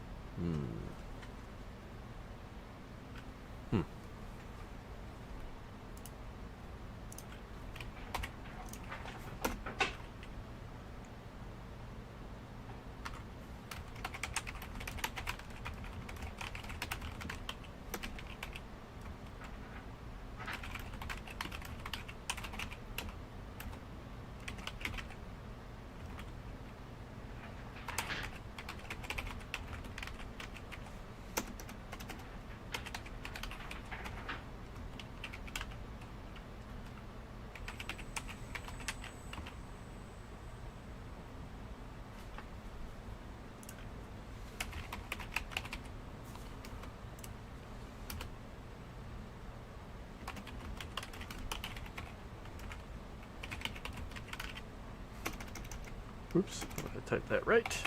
S1: Oops, I'm going to type that right.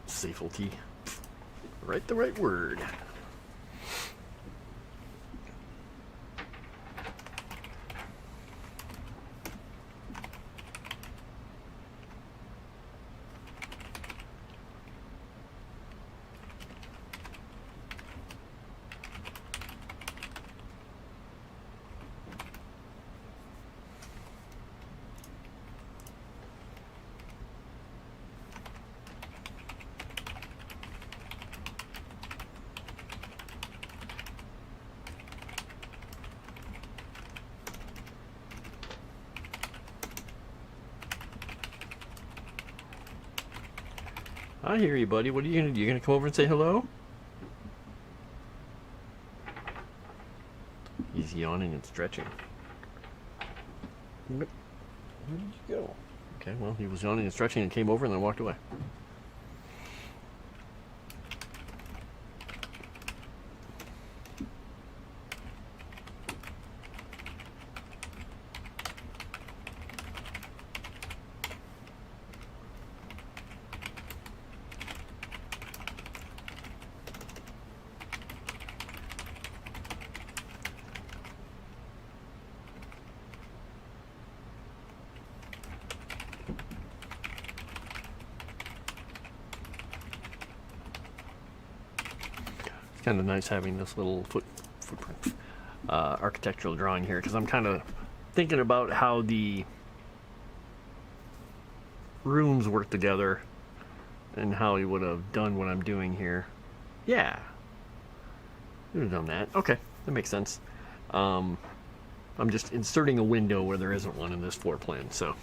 S1: Safety. Write the right word. I hear you, buddy. What are you gonna do? You gonna come over and say hello? He's yawning and stretching. Where did you go? Okay, well, he was yawning and stretching and came over and then walked away. kind of nice having this little footprint architectural drawing here, because I'm kind of thinking about how the rooms work together and how he would have done what I'm doing here. Yeah, he would have done that. Okay, that makes sense. I'm just inserting a window where there isn't one in this floor plan, so.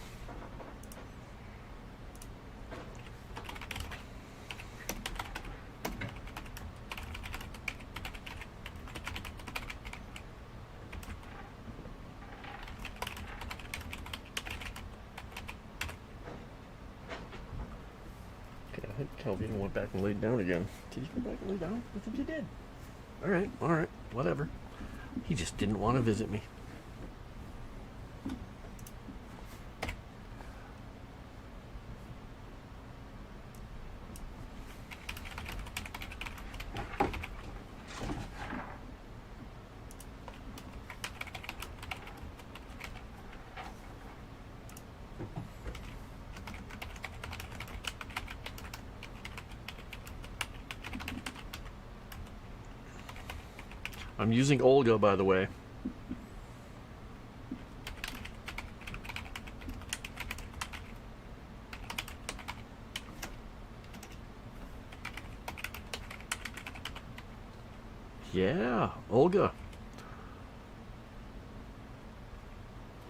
S1: Kelvin went back and laid down again. Did he go back and lay down? I think he did. All right, whatever. He just didn't want to visit me. I'm using Olga, by the way. Yeah, Olga.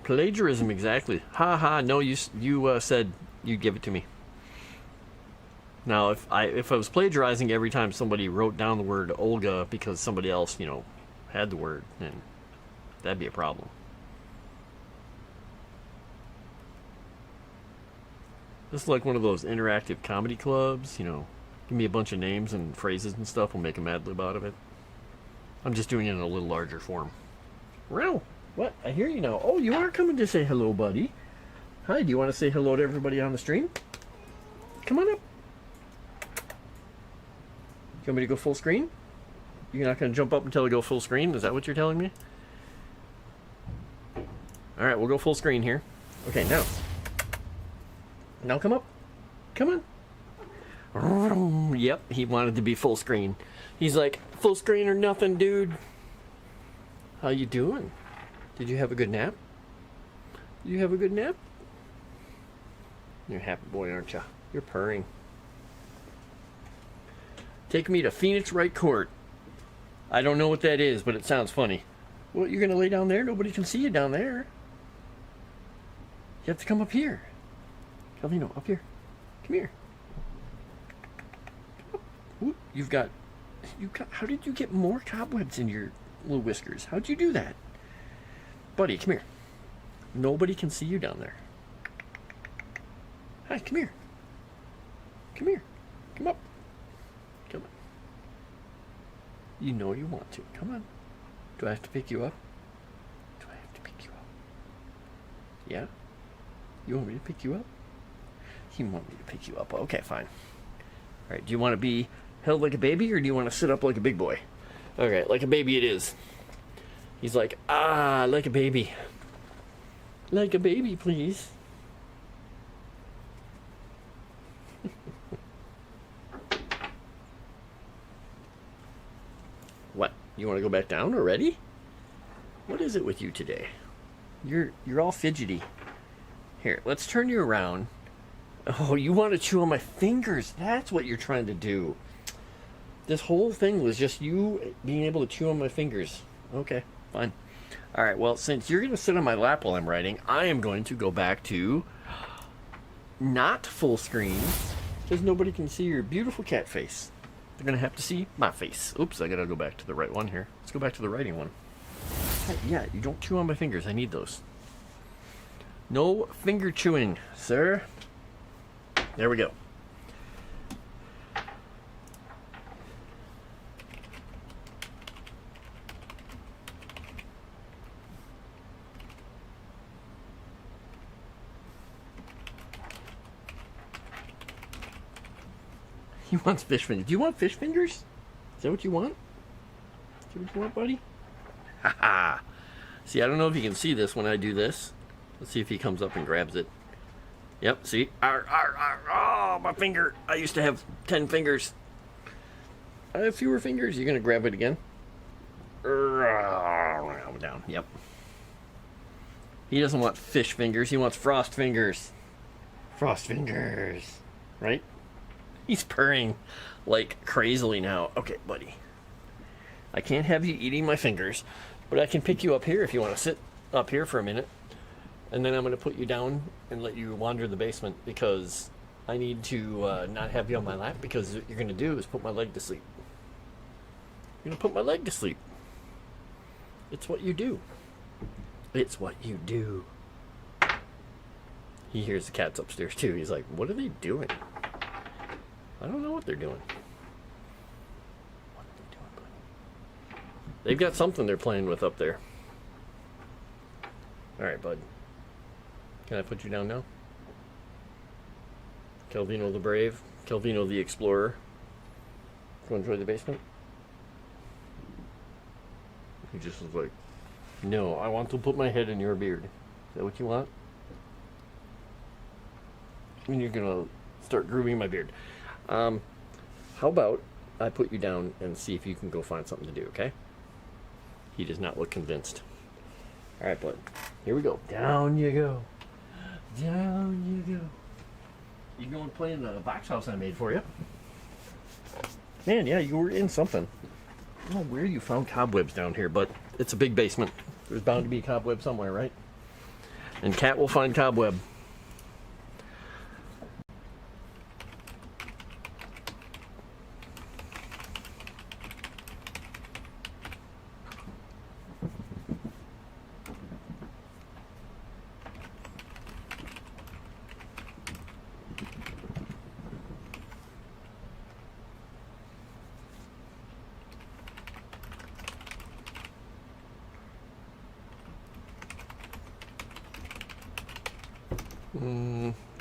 S1: Plagiarism, exactly. Ha ha, no, you said you'd give it to me. Now, if I was plagiarizing every time somebody wrote down the word Olga because somebody else, had the word, then that'd be a problem. This is like one of those interactive comedy clubs, give me a bunch of names and phrases and stuff, we'll make a Mad Lib out of it. I'm just doing it in a little larger form. Well, what? I hear you now. Oh, you are coming to say hello, buddy. Hi, do you want to say hello to everybody on the stream? Come on up. You want me to go full screen? You're not going to jump up until I go full screen? Is that what you're telling me? Alright, we'll go full screen here. Okay, now. Now come up. Come on. Yep, he wanted to be full screen. He's like, full screen or nothing, dude. How you doing? Did you have a good nap? Did you have a good nap? You're a happy boy, aren't you? You're purring. Take me to Phoenix Wright Court. I don't know what that is, but it sounds funny. What, you're going to lay down there? Nobody can see you down there. You have to come up here. Calvino, up here. Come here. Ooh, how did you get more cobwebs in your little whiskers? How'd you do that? Buddy, come here. Nobody can see you down there. Hi, come here. Come here. Come up. Come on. You know you want to. Come on. Do I have to pick you up? Do I have to pick you up? Yeah? You want me to pick you up? You want me to pick you up. Okay, fine. Alright, do you want to be held like a baby or do you want to sit up like a big boy? Okay, like a baby it is. He's like, like a baby. Like a baby, please. What? You want to go back down already? What is it with you today? You're all fidgety. Here, let's turn you around. Oh, you want to chew on my fingers. That's what you're trying to do. This whole thing was just you being able to chew on my fingers. Okay, fine. All right, well, since you're going to sit on my lap while I'm writing, I am going to go back to not full screen because nobody can see your beautiful cat face. They're going to have to see my face. Oops, I got to go back to the right one here. Let's go back to the writing one. Yeah, you don't chew on my fingers. I need those. No finger chewing, sir. There we go. He wants fish fingers. Do you want fish fingers? Is that what you want? Is that what you want, buddy? Haha. See, I don't know if you can see this when I do this. Let's see if he comes up and grabs it. Yep, see? Arr, arr, arr. Oh, my finger. I used to have 10 fingers. I have fewer fingers. You're gonna grab it again. Down. Yep. He doesn't want fish fingers. He wants frost fingers. Frost fingers. Right? He's purring like crazily now. Okay, buddy. I can't have you eating my fingers, but I can pick you up here if you want to sit up here for a minute. And then I'm going to put you down and let you wander the basement because I need to not have you on my lap because what you're going to do is put my leg to sleep. You're going to put my leg to sleep. It's what you do. It's what you do. He hears the cats upstairs too. He's like, what are they doing? I don't know what they're doing. What are they doing, buddy? They've got something they're playing with up there. Alright, bud. Can I put you down now? Calvino the Brave. Calvino the Explorer. You enjoy the basement? He just was like, no, I want to put my head in your beard. Is that what you want? And you're gonna start grooming my beard. How about I put you down and see if you can go find something to do, okay? He does not look convinced. Alright, bud. Here we go. Down you go. Down you go. You go and play in the box house I made for you. Man, yeah, you were in something. I don't know where you found cobwebs down here, but it's a big basement. There's bound to be a cobweb somewhere, right? And Cat will find cobweb.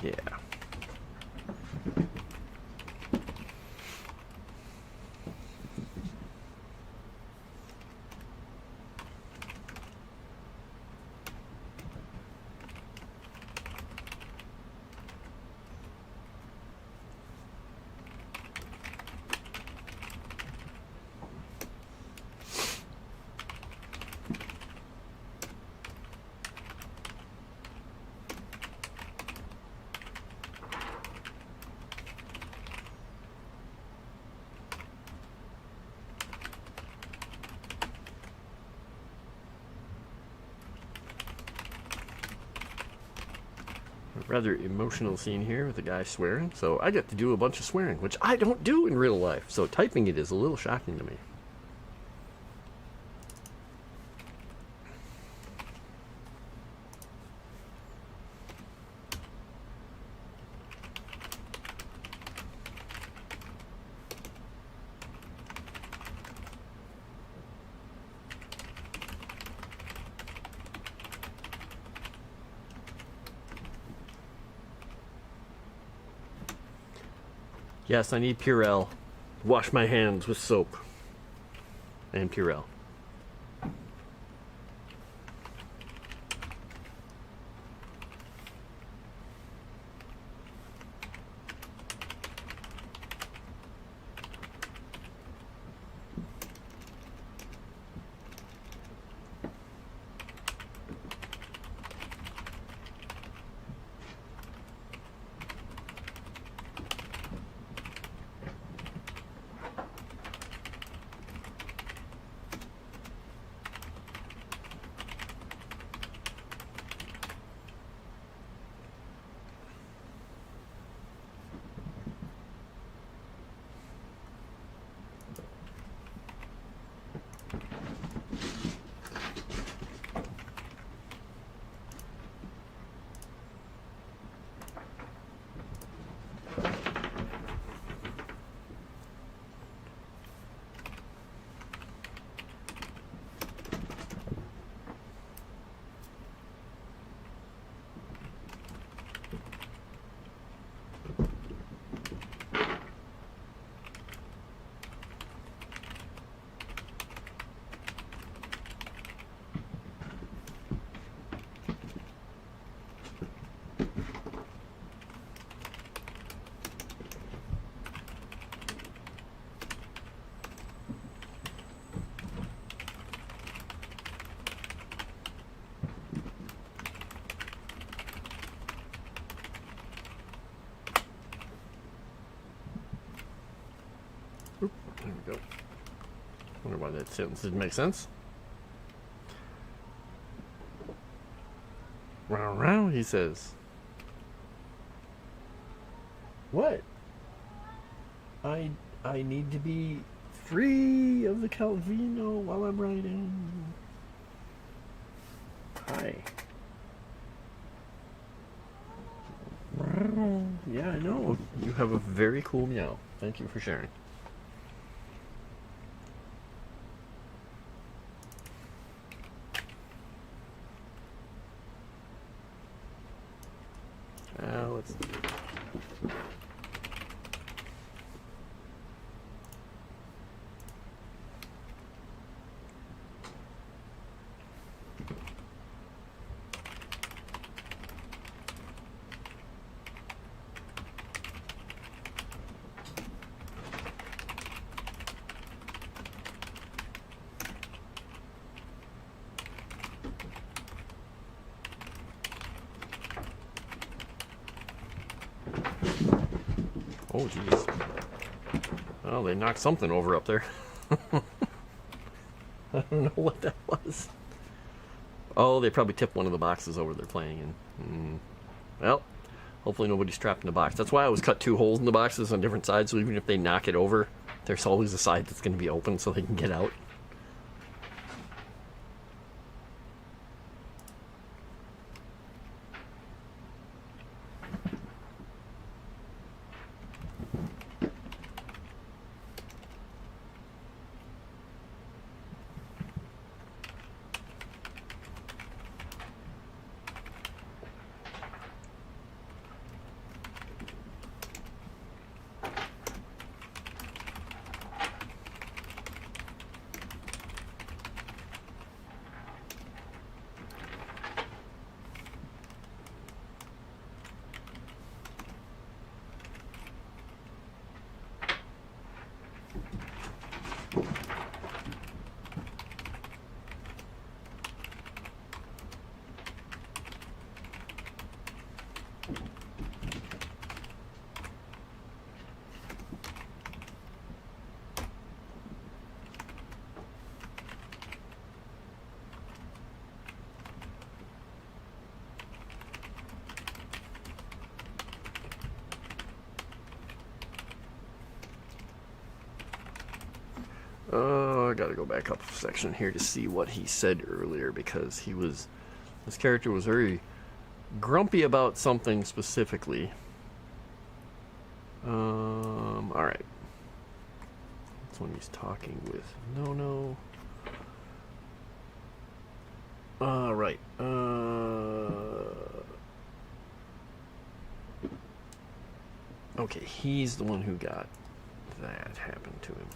S1: Yeah. Rather emotional scene here with the guy swearing. So I get to do a bunch of swearing, which I don't do in real life. So typing it is a little shocking to me. Yes, I need Purell. Wash my hands with soap. And Purell. There we go. Wonder why that sentence didn't make sense. Round, round, he says. What? I need to be free of the Calvino while I'm riding. Hi. Yeah, I know. You have a very cool meow. Thank you for sharing. Let's... Oh, jeez. Well, they knocked something over up there. I don't know what that was. Oh, they probably tipped one of the boxes over they're playing in. Well, hopefully nobody's trapped in the box. That's why I always cut 2 holes in the boxes on different sides, so even if they knock it over, there's always a side that's going to be open so they can get out. I gotta go back up a section here to see what he said earlier, because this character was very grumpy about something specifically. Alright. That's when he's talking with No. Right. Okay, he's the one who got that happen to him.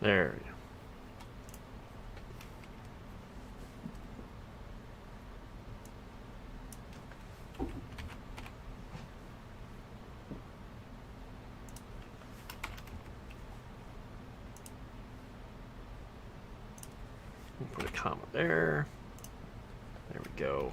S1: There we go. Put a comma there. There we go.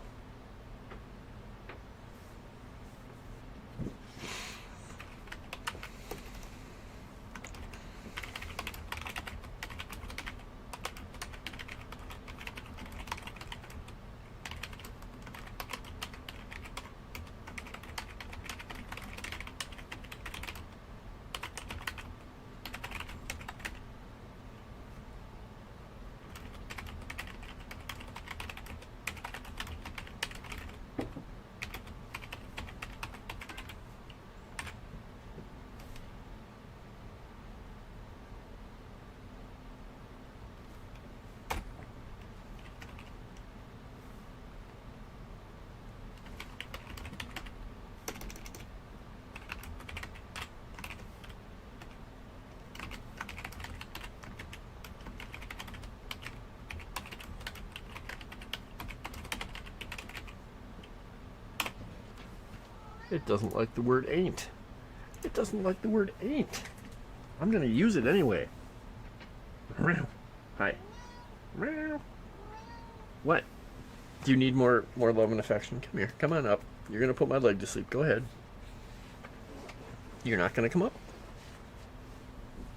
S1: It doesn't like the word ain't. It doesn't like the word ain't. I'm gonna use it anyway. Hi. What? Do you need more love and affection? Come here. Come on up. You're gonna put my leg to sleep. Go ahead. You're not gonna come up?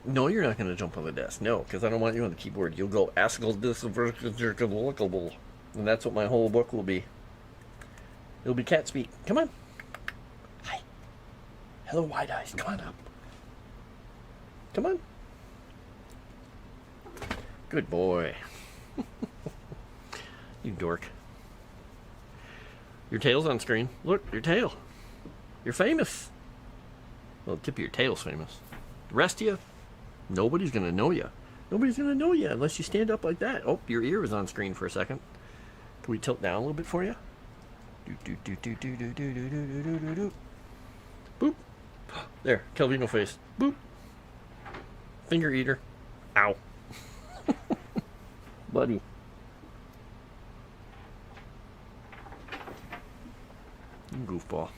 S1: No, you're not gonna jump on the desk. No, because I don't want you on the keyboard. You'll go askable, and that's what my whole book will be. It'll be cat speak. Come on. Hi. Hello, Wide Eyes. Come on up. Come on. Good boy. You dork. Your tail's on screen. Look, your tail. You're famous. Well, the tip of your tail's famous. The rest of you, nobody's going to know you. Nobody's going to know you unless you stand up like that. Oh, your ear was on screen for a second. Can we tilt down a little bit for you? Boop. There, Calvino face. Boop. Finger eater. Ow. Buddy. Goofball.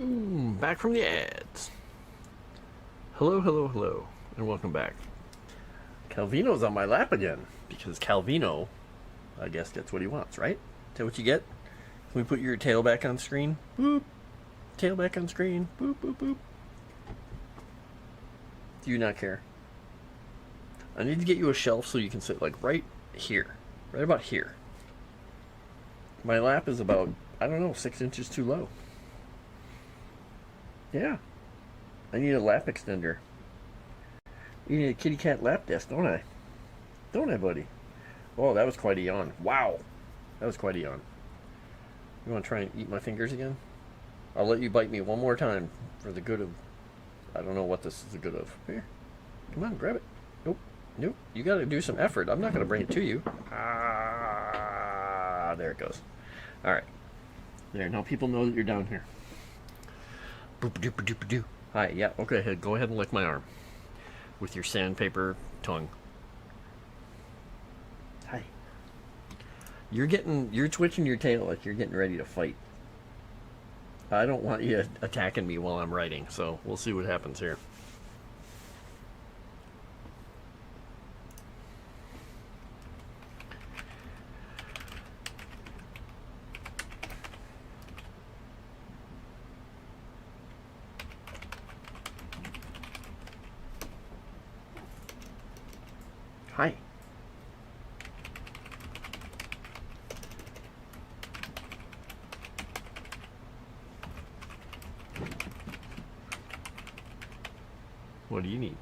S1: Boom! Back from the ads. Hello, hello, hello, and welcome back. Calvino's on my lap again, because Calvino, I guess, gets what he wants, right? Is that what you get? Can we put your tail back on screen? Boop. Tail back on screen. Boop, boop, boop. Do you not care? I need to get you a shelf so you can sit like right here. Right about here. My lap is about, I don't know, 6 inches too low. Yeah. I need a lap extender. You need a kitty cat lap desk, don't I? Don't I, buddy? Oh, that was quite a yawn. Wow. That was quite a yawn. You want to try and eat my fingers again? I'll let you bite me one more time for the good of... I don't know what this is the good of. Here. Come on, grab it. Nope. Nope. You got to do some effort. I'm not going to bring it to you. Ah, there it goes. All right. There. Now people know that you're down here. Boop-a-doop-a-doop-a-doo. Hi. Yeah. Okay. Go ahead and lick my arm with your sandpaper tongue. Hi. You're twitching your tail like you're getting ready to fight. I don't want you attacking me while I'm writing, so we'll see what happens here. Hi. What do you need?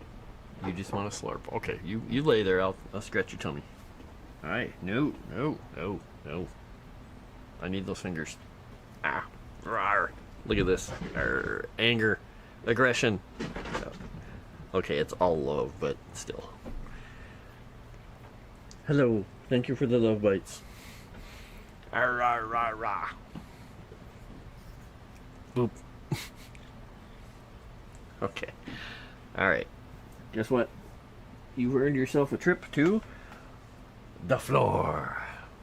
S1: You just want to slurp. Okay, you lay there. I'll scratch your tummy. All right. No. I need those fingers. Ah. Rawr. Look at this. Arr. Anger. Aggression. Okay, it's all love, but still. Hello. Thank you for the love bites. Arr, rah, rah, rah. Boop. Okay. Alright. Guess what? You've earned yourself a trip to the floor.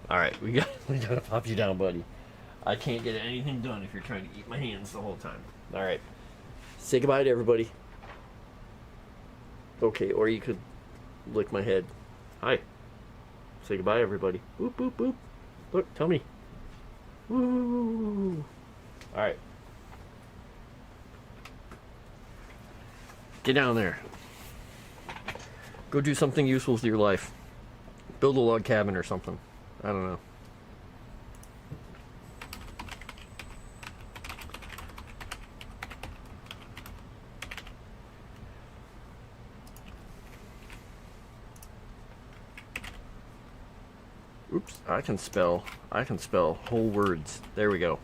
S1: Alright, we gotta pop you down, buddy. I can't get anything done if you're trying to eat my hands the whole time. Alright. Say goodbye to everybody. Okay, or you could lick my head. Hi. Say goodbye, everybody. Boop, boop, boop. Look, tell me. Woo. Alright. Get down there. Go do something useful with your life. Build a log cabin or something. I don't know. Oops, I can spell whole words. There we go.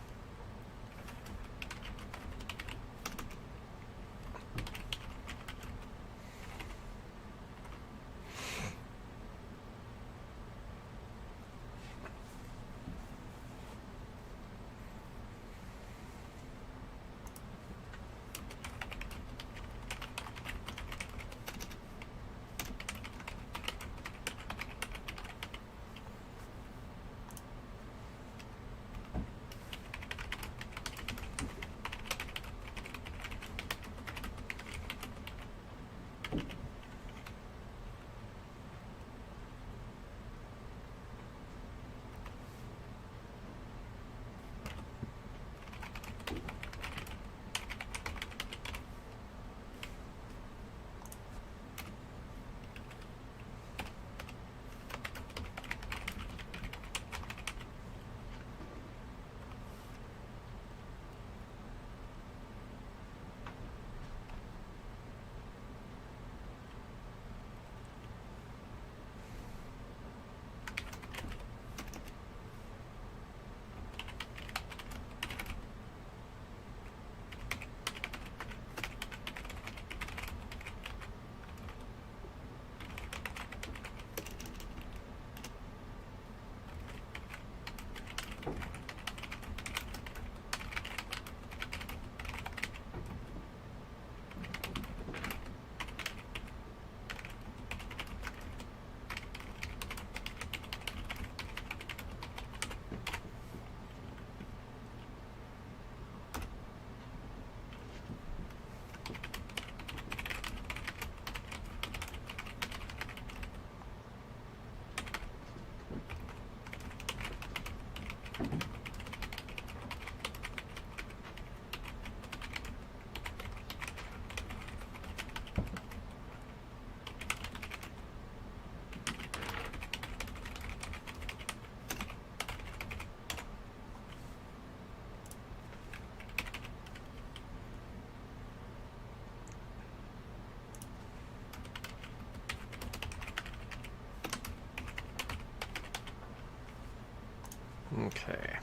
S1: Okay.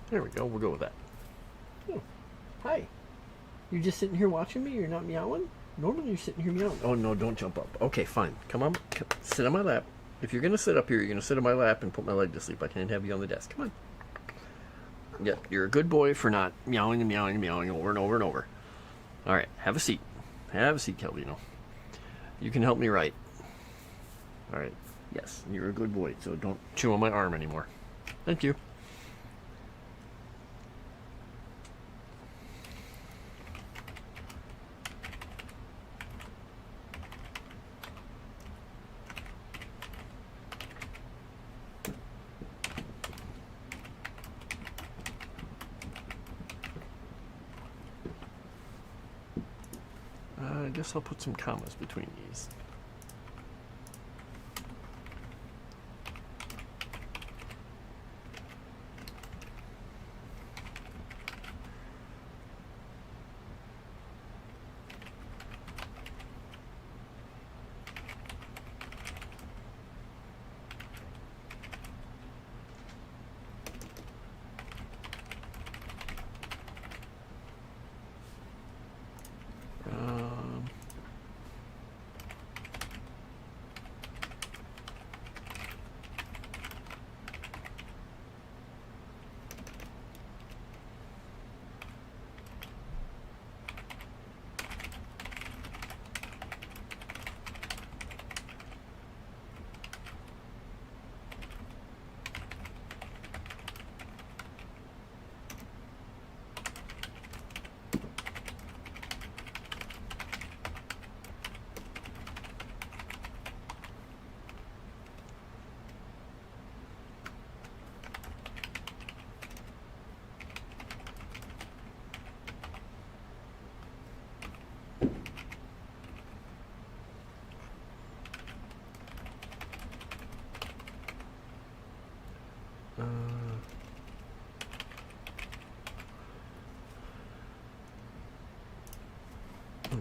S1: There we go. We'll go with that. Oh, hi. You're just sitting here watching me? You're not meowing? Normally you're sitting here meowing. Oh, no, don't jump up. Okay, fine. Come on. Sit on my lap. If you're going to sit up here, you're going to sit on my lap and put my leg to sleep. I can't have you on the desk. Come on. Yeah, you're a good boy for not meowing and meowing and meowing over and over and over. All right, have a seat. Have a seat, Calvino. You can help me write. All right. Yes, you're a good boy, so don't chew on my arm anymore. Thank you. I guess I'll put some commas between these.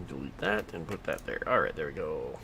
S1: Delete that and put that there. All right, there we go.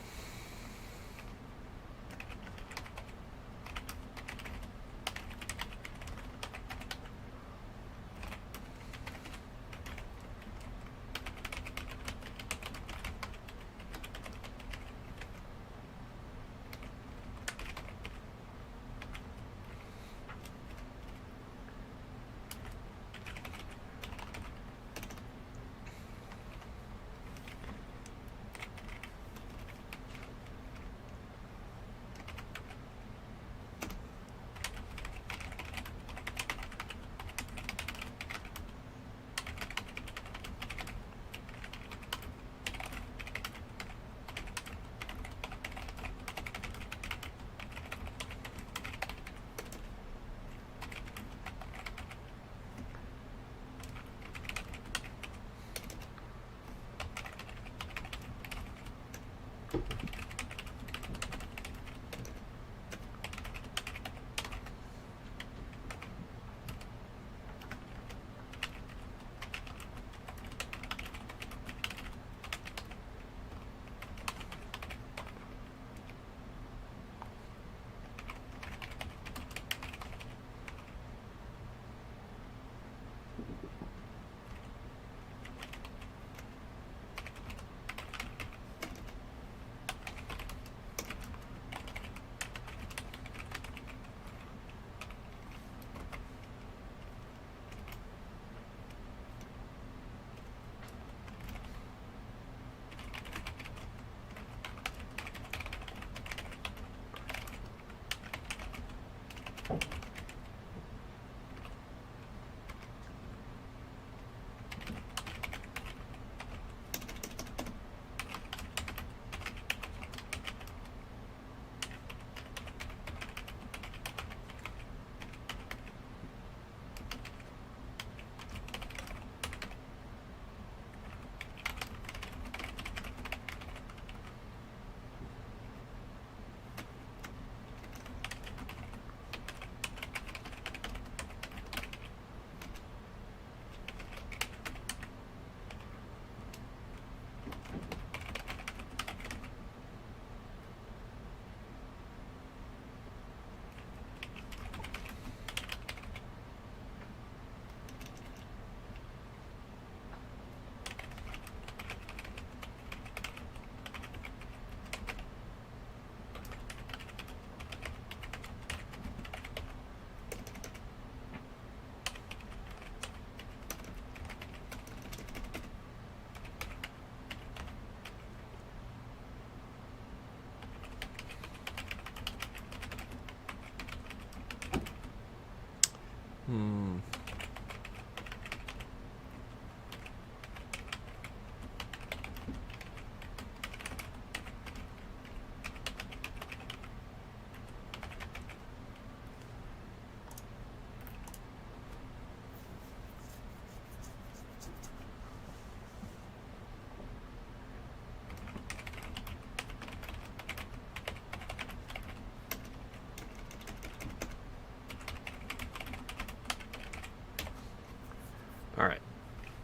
S1: Alright,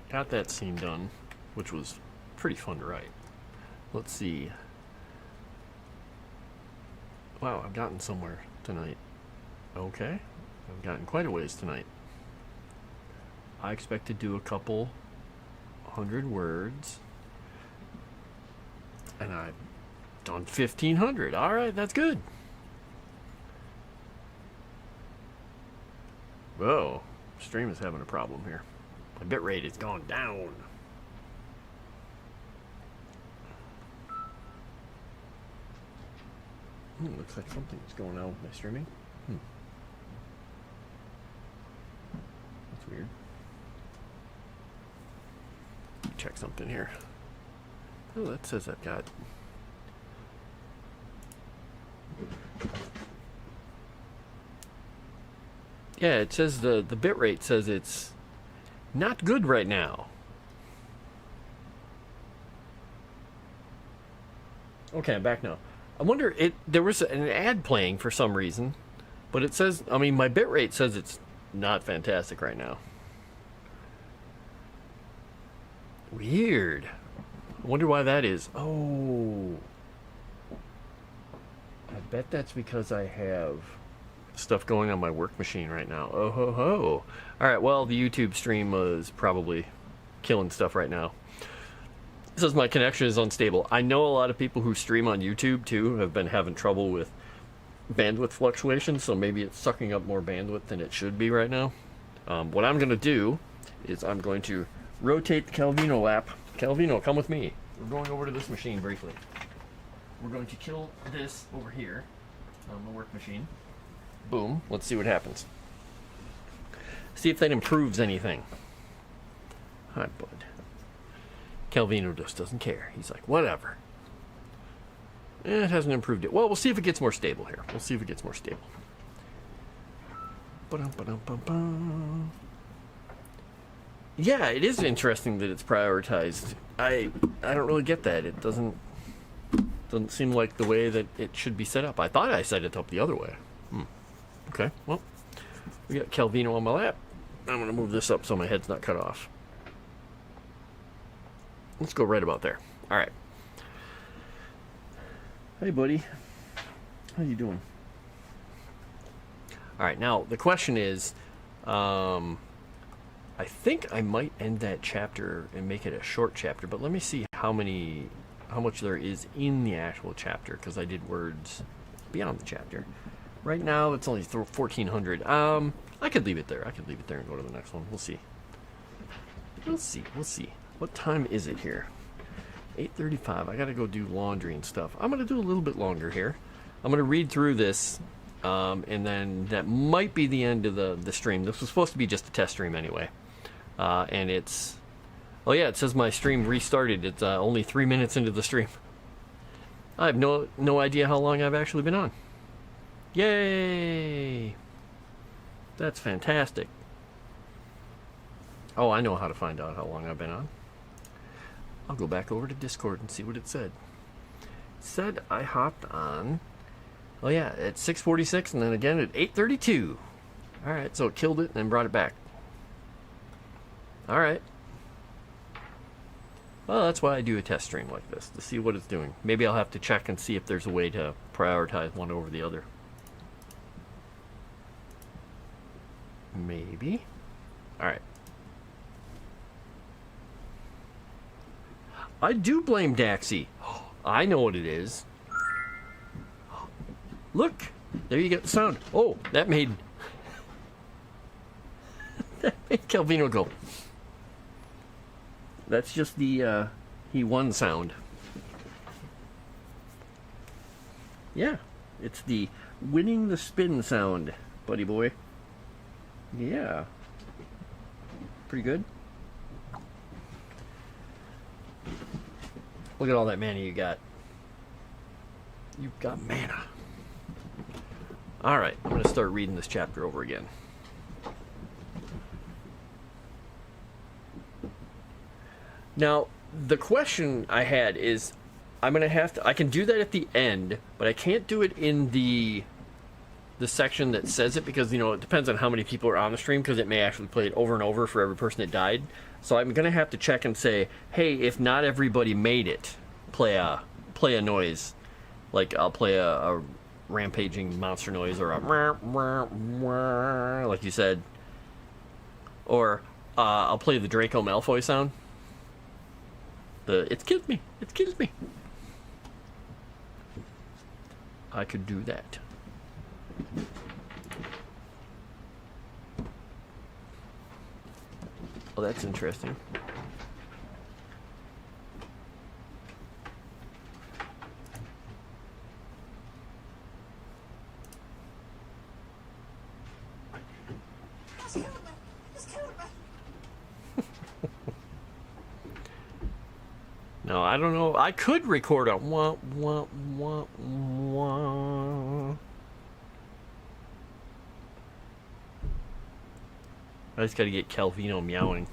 S1: got that scene done, which was pretty fun to write. Let's see. Wow, I've gotten somewhere tonight. Okay, I've gotten quite a ways tonight. I expect to do a couple 100 words, and I've done 1,500. Alright, that's good. Whoa, stream is having a problem here. My bitrate has gone down. Looks like something's going on with my streaming. That's weird. Check something here. Oh, that says I've got... Yeah, it says the bitrate says it's not good right now. Okay, I'm back now. I wonder, there was an ad playing for some reason, but it says, I mean, my bitrate says it's not fantastic right now. Weird. I wonder why that is. Oh. I bet that's because I have stuff going on my work machine right now. Oh ho ho. Alright, well, the YouTube stream is probably killing stuff right now. It says my connection is unstable. I know a lot of people who stream on YouTube too have been having trouble with bandwidth fluctuations, so maybe it's sucking up more bandwidth than it should be right now. What I'm going to do is I'm going to rotate the Calvino lap. Calvino, come with me. We're going over to this machine briefly. We're going to kill this over here on the work machine. Boom. Let's see what happens. See if that improves anything. Hi, bud. Calvino just doesn't care. He's like, whatever. It hasn't improved it. Well, we'll see if it gets more stable here. We'll see if it gets more stable. Yeah, it is interesting that it's prioritized. I don't really get that. It doesn't seem like the way that it should be set up. I thought I set it up the other way. Okay, well, we got Calvino on my lap. I'm going to move this up so my head's not cut off. Let's go right about there. All right. Hey, buddy. How you doing? All right, now the question is, I think I might end that chapter and make it a short chapter, but let me see how much there is in the actual chapter, because I did words beyond the chapter. Right now, it's only 1,400. I could leave it there. I could leave it there and go to the next one. We'll see. We'll see. What time is it here? 8:35. I gotta go do laundry and stuff. I'm gonna do a little bit longer here. I'm gonna read through this, and then that might be the end of the stream. This was supposed to be just a test stream anyway. And it's... Oh yeah, it says my stream restarted. It's only 3 minutes into the stream. I have no idea how long I've actually been on. Yay! That's fantastic. Oh, I know how to find out how long I've been on. I'll go back over to Discord and see what it said. It said I hopped on... Oh yeah, at 6:46 and then again at 8:32. Alright, so it killed it and then brought it back. Alright. Well, that's why I do a test stream like this, to see what it's doing. Maybe I'll have to check and see if there's a way to prioritize one over the other. Maybe. Alright. I do blame Daxi. I know what it is. Look! There you get the sound. Oh, that made Calvino go. That's just the he won sound. Yeah, it's the winning the spin sound, buddy boy. Yeah. Pretty good. Look at all that mana you got. You've got mana. Alright, I'm going to start reading this chapter over again. Now, the question I had is, I'm going to have to... I can do that at the end, but I can't do it in the section that says it, because, you know, it depends on how many people are on the stream, because it may actually play it over and over for every person that died. So I'm going to have to check and say, hey, if not everybody made it, play a noise. Like, I'll play a rampaging monster noise, or a like you said. Or I'll play the Draco Malfoy sound. It kills me. It kills me. I could do that. Oh, that's interesting. No, I don't know. I could record a wah, wah, wah, wah. I just got to get Calvino meowing.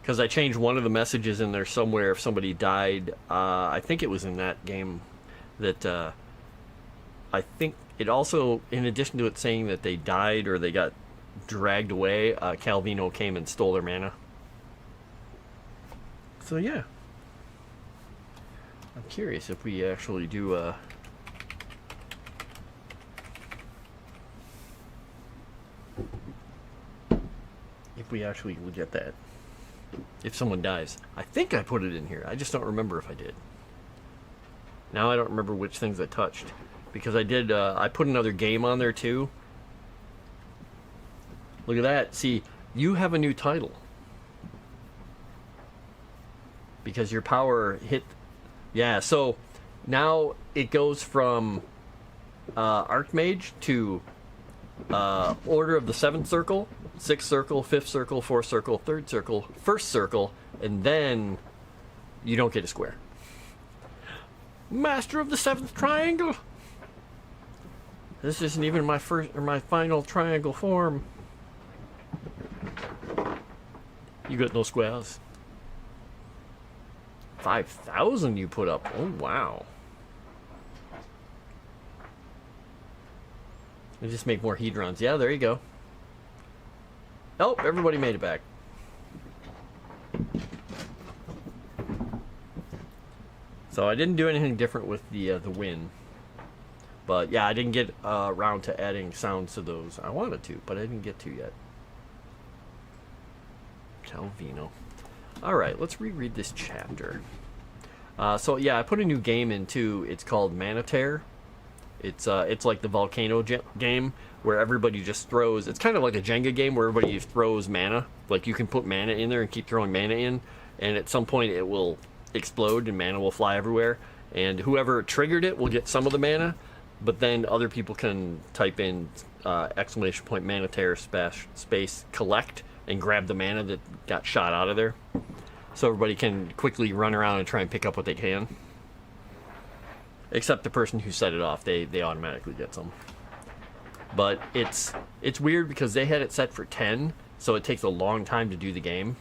S1: Because I changed one of the messages in there somewhere if somebody died. I think it was in that game that I think it also, in addition to it saying that they died or they got dragged away, Calvino came and stole their mana. So yeah. I'm curious if we actually do if we actually will get that. If someone dies. I think I put it in here. I just don't remember if I did. Now I don't remember which things I touched. Because I did, I put another game on there too. Look at that. See, you have a new title. Because your power hit... Yeah, so now it goes from Archmage to Order of the 7th Circle, 6th Circle, 5th Circle, 4th Circle, 3rd Circle, 1st Circle, and then you don't get a square. Master of the 7th Triangle! This isn't even my first or my final triangle form. You got no squares. 5,000 you put up. Oh, wow. You just make more Hedrons. Yeah, there you go. Oh, everybody made it back. So I didn't do anything different with the win. But yeah, I didn't get around to adding sounds to those. I wanted to, but I didn't get to yet. Calvino. Alright, let's reread this chapter. So yeah, I put a new game in too. It's called Mana-Tear. It's like the volcano game where everybody just throws... It's kind of like a Jenga game where everybody throws mana. Like you can put mana in there and keep throwing mana in. And at some point it will explode and mana will fly everywhere. And whoever triggered it will get some of the mana. But then other people can type in exclamation point Mana-Tear space collect and grab the mana that got shot out of there. So everybody can quickly run around and try and pick up what they can. Except the person who set it off, they automatically get some. But it's weird because they had it set for 10, so it takes a long time to do the game.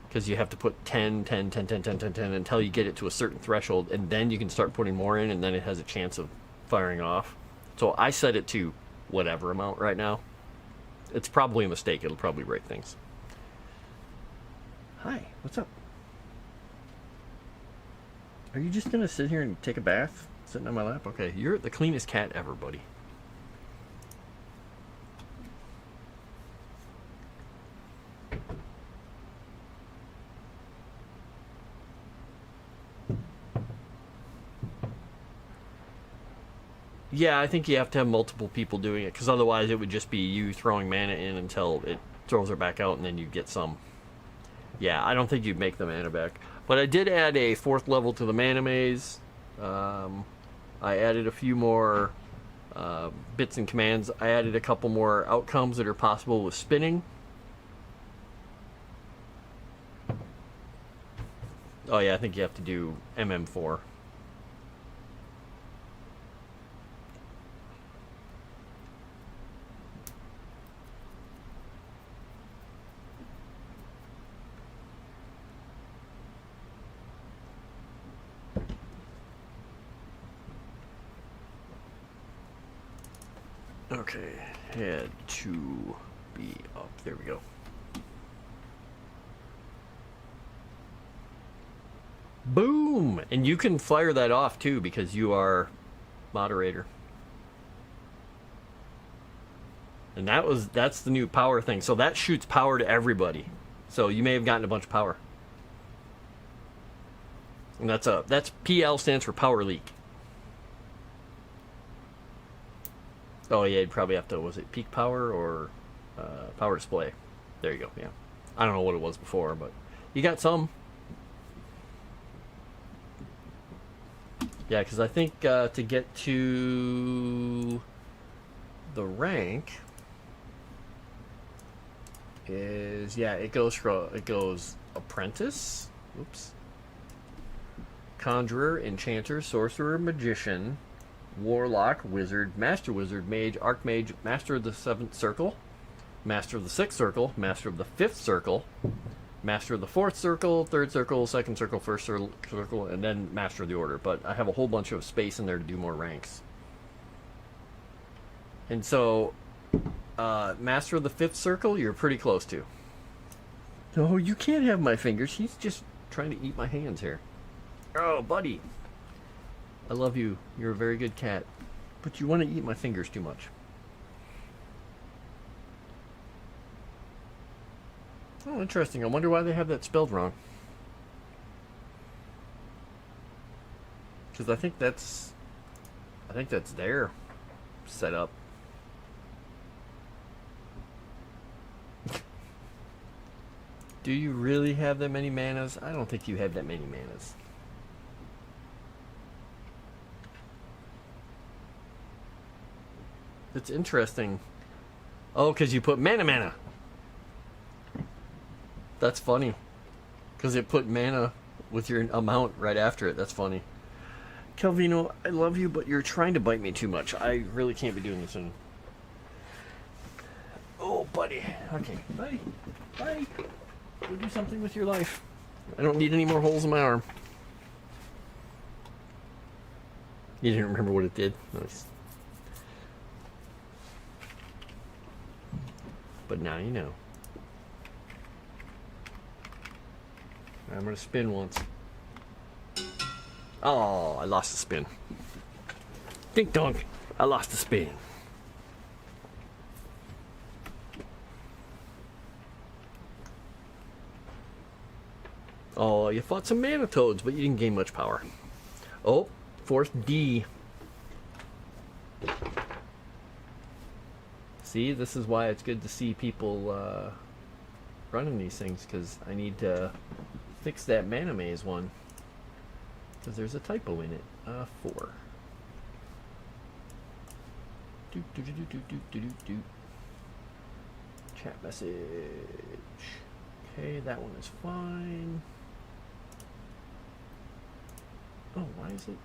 S1: Because you have to put 10, 10, 10, 10, 10, 10, 10 until you get it to a certain threshold, and then you can start putting more in, and then it has a chance of firing off. So I set it to whatever amount right now. It's probably a mistake. It'll probably break things. Hi, what's up? Are you just gonna sit here and take a bath? Sitting on my lap? Okay, you're the cleanest cat ever, buddy. Yeah, I think you have to have multiple people doing it, because otherwise it would just be you throwing mana in until it throws her back out, and then you get some. Yeah, I don't think you'd make the mana back. But I did add a 4th level to the mana maze. I added a few more bits and commands. I added a couple more outcomes that are possible with spinning. Oh yeah, I think you have to do MM4. Okay, had to be up. There we go. Boom! And you can fire that off too because you are moderator. And that's the new power thing. So that shoots power to everybody. So you may have gotten a bunch of power. And that's PL stands for power leak. Oh yeah, you'd probably have to, was it peak power or power display? There you go, yeah. I don't know what it was before, but you got some. Yeah, because I think to get to the rank is, yeah, it goes apprentice, oops, conjurer, enchanter, sorcerer, magician, warlock, wizard, master wizard, mage, archmage, master of the 7th circle, master of the 6th circle, master of the 5th circle, master of the 4th circle, 3rd circle, 2nd circle, 1st circle, and then master of the order. But I have a whole bunch of space in there to do more ranks. And so, master of the 5th circle, you're pretty close to. No, you can't have my fingers. He's just trying to eat my hands here. Oh, buddy. I love you. You're a very good cat. But you want to eat my fingers too much. Oh, interesting. I wonder why they have that spelled wrong. Because I think that's their setup. Do you really have that many manas? I don't think you have that many manas. It's interesting. Oh, because you put mana. That's funny. Because it put mana with your amount right after it. That's funny. Calvino, I love you, but you're trying to bite me too much. I really can't be doing this in. Oh, buddy. Okay, buddy. Buddy. Go do something with your life. I don't need any more holes in my arm. You didn't remember what it did? Nice. But now you know. I'm gonna spin once. Oh, I lost the spin. Dink donk. I lost the spin. Oh, you fought some Manitoads, but you didn't gain much power. Oh, force D. See, this is why it's good to see people running these things, because I need to fix that mana maze one. Because there's a typo in it. 4. Chat message. Okay, that one is fine. Oh, why is it?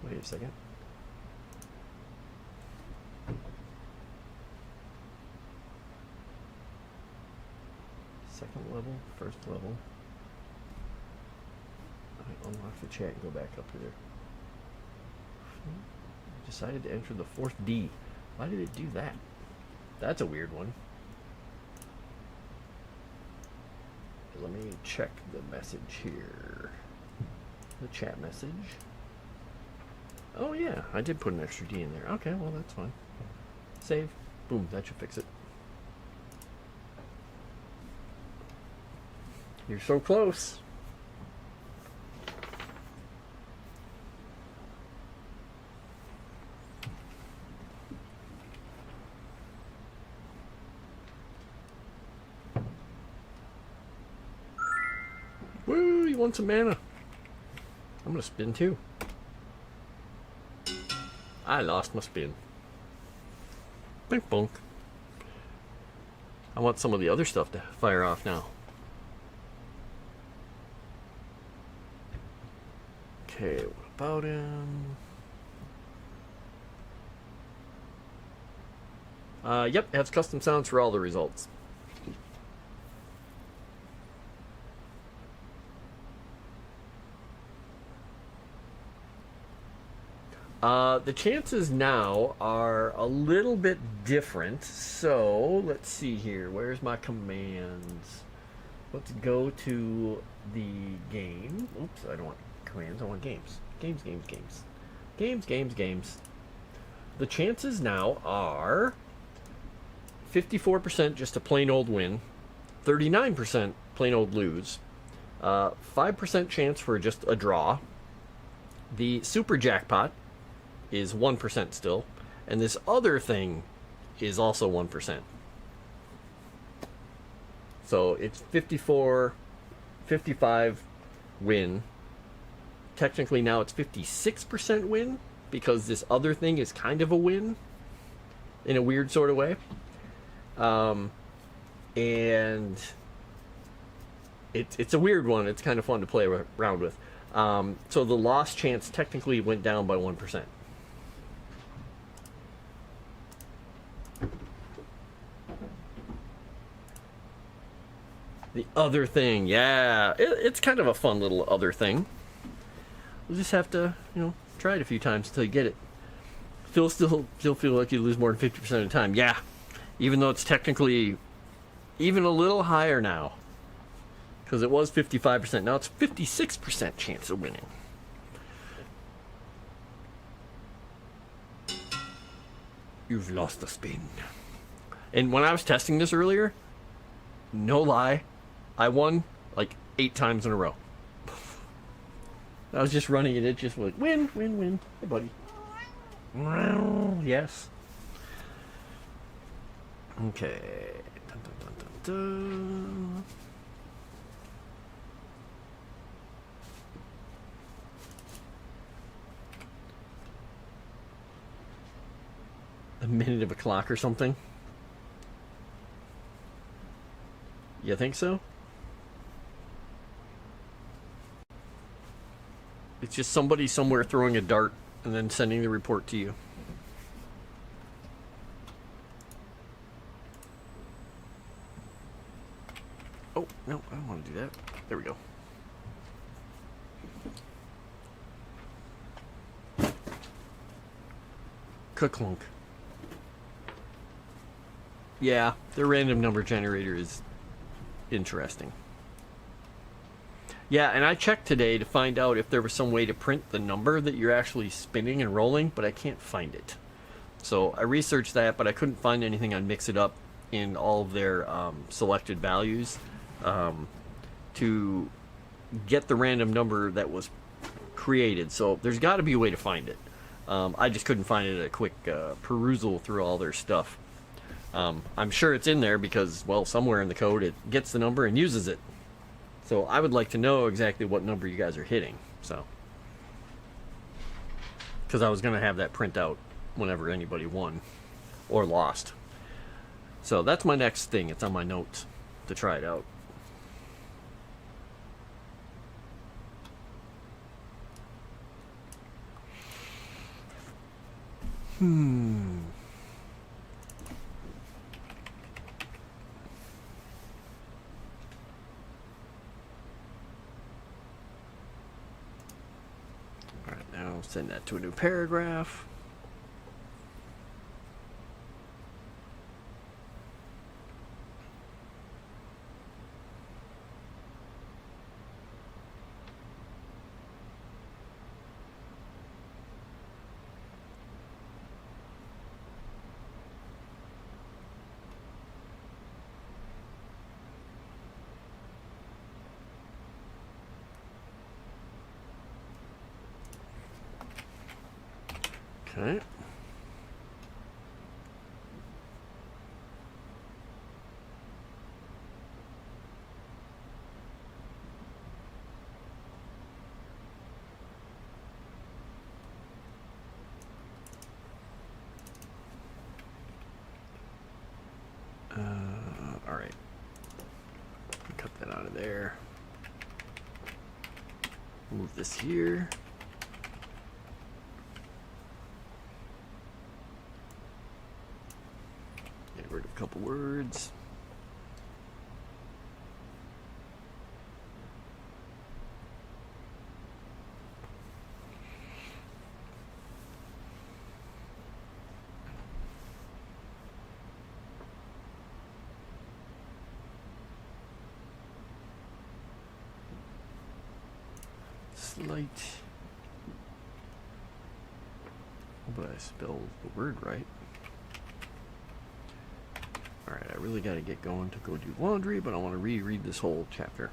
S1: Wait a second. Second level, first level. I unlock the chat and go back up to there. Decided to enter the 4th D. Why did it do that? That's a weird one. Let me check the message here. The chat message. Oh yeah, I did put an extra D in there. Okay, well that's fine. Save. Boom, that should fix it. You're so close. want some mana. I'm gonna spin too. I lost my spin. Bink bonk. I want some of the other stuff to fire off now. Okay, what about him? Yep, has custom sounds for all the results. The chances now are a little bit different. So, let's see here. Where's my commands? Let's go to the game. Oops, I don't want commands. I want games. Games. Games. The chances now are 54% just a plain old win, 39% plain old lose, 5% chance for just a draw. The super jackpot is 1% still, and this other thing is also 1%. So it's 54, 55 win. Technically now it's 56% win, because this other thing is kind of a win in a weird sort of way. And it's a weird one. It's kind of fun to play around with. So the loss chance technically went down by 1%. The other thing, yeah, it's kind of a fun little other thing. You'll just have to, try it a few times until you get it. Still feel like you lose more than 50% of the time. Yeah, even though it's technically even a little higher now, because it was 55%. Now it's 56% chance of winning. You've lost the spin. And when I was testing this earlier, no lie, I won like 8 times in a row. I was just running it just like win. Hey, buddy. Yes. Okay. Dun. A minute of a clock or something? You think so? It's just somebody somewhere throwing a dart and then sending the report to you. Oh, no, I don't want to do that. There we go. Ka-clunk. Yeah, the random number generator is interesting. Yeah, and I checked today to find out if there was some way to print the number that you're actually spinning and rolling, but I can't find it. So I researched that, but I couldn't find anything on Mix It Up in all of their selected values to get the random number that was created. So there's got to be a way to find it. I just couldn't find it at a quick perusal through all their stuff. I'm sure it's in there because, well, somewhere in the code it gets the number and uses it. So I would like to know exactly what number you guys are hitting. So, because I was going to have that print out whenever anybody won or lost. So that's my next thing. It's on my notes to try it out. Alright, now send that to a new paragraph. Okay. of there. Move this here. Get rid of a couple words. Slight. But I spelled the word right. Alright, I really got to get going to go do laundry, but I want to reread this whole chapter.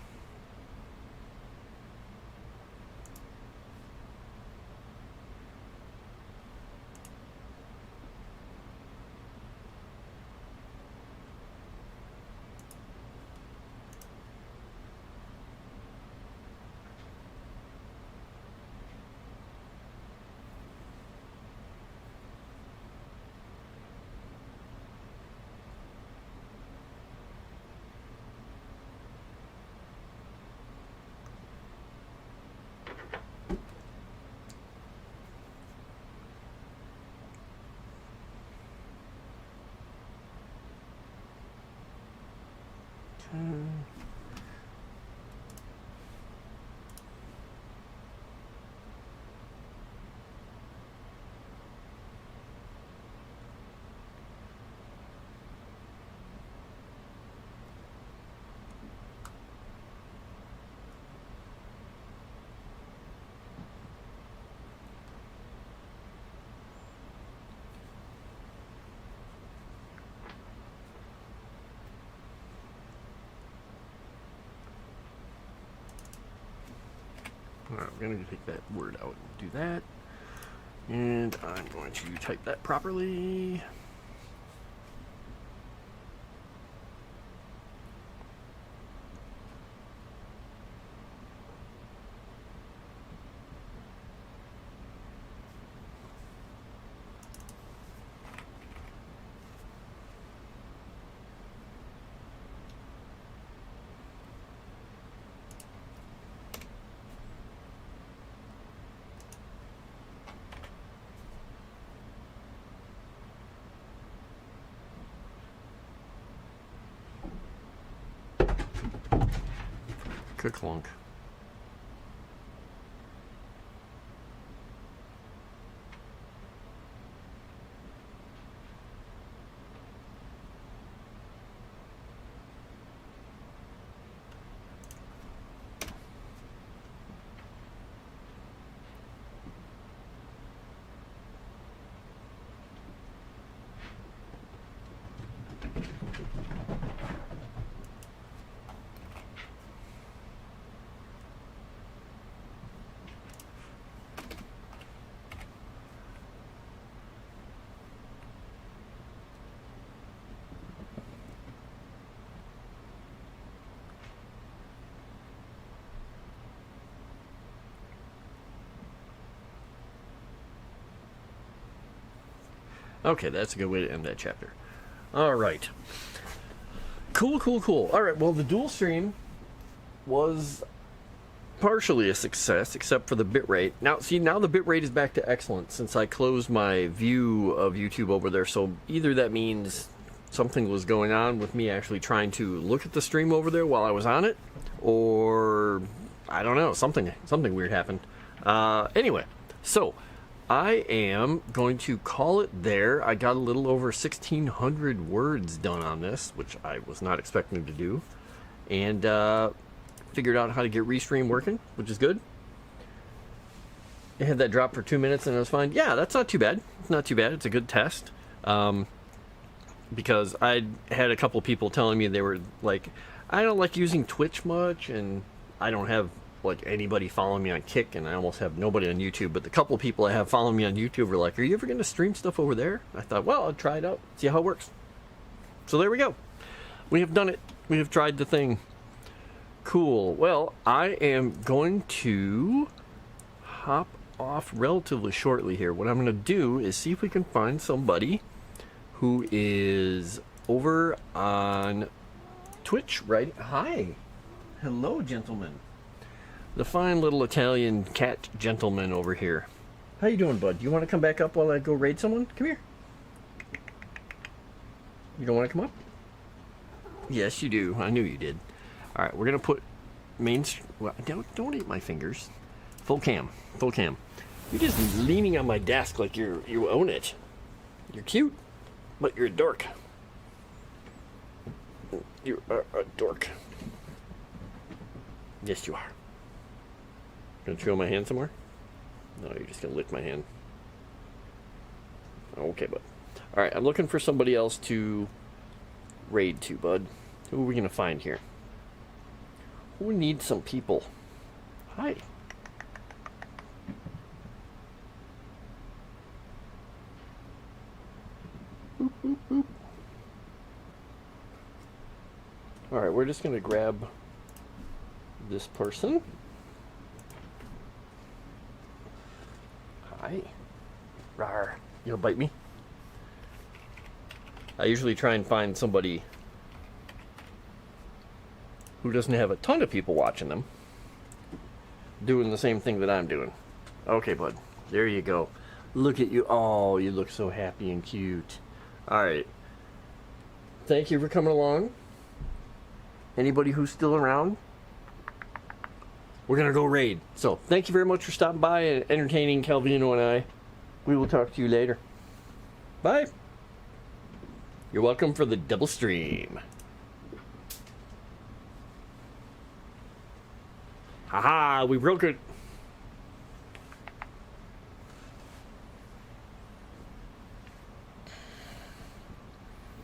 S1: Alright, I'm going to take that word out and do that. And I'm going to type that properly. Clunk. Okay, that's a good way to end that chapter. All right. Cool. All right, well, the dual stream was partially a success, except for the bitrate. Now, see, now the bitrate is back to excellent since I closed my view of YouTube over there. So either that means something was going on with me actually trying to look at the stream over there while I was on it, or I don't know, something weird happened. Anyway, so I am going to call it there. I got a little over 1,600 words done on this, which I was not expecting to do, and figured out how to get Restream working, which is good. I had that drop for 2 minutes and I was fine. Yeah, that's not too bad. It's not too bad. It's a good test. Because I had a couple people telling me they were like, I don't like using Twitch much, and I don't have like anybody following me on Kick, and I almost have nobody on YouTube. But the couple people I have following me on YouTube were like, are you ever going to stream stuff over there? I thought, well, I'll try it out, see how it works. So there we go. We have done it. We have tried the thing. Cool. Well, I am going to hop off relatively shortly here. What I'm going to do is see if we can find somebody who is over on Twitch, right? Hi. Hello, gentlemen. The fine little Italian cat gentleman over here. How you doing, bud? You want to come back up while I go raid someone? Come here. You don't want to come up? Yes, you do. I knew you did. All right, we're gonna put well, don't eat my fingers. Full cam. Full cam. You're just leaning on my desk like you own it. You're cute, but you're a dork. You are a dork. Yes, you are. Gonna chew on my hand somewhere? No, you're just gonna lick my hand. Okay, bud. All right, I'm looking for somebody else to raid to, bud. Who are we gonna find here? We need some people. Hi. Boop, boop, boop. All right, we're just gonna grab this person. Hi. Rawr. You gonna bite me? I usually try and find somebody who doesn't have a ton of people watching them doing the same thing that I'm doing. Okay, bud. There you go. Look at you. Oh, you look so happy and cute. All right. Thank you for coming along. Anybody who's still around, we're going to go raid. So, thank you very much for stopping by and entertaining Calvino and I. We will talk to you later. Bye. You're welcome for the double stream. Haha, we broke it.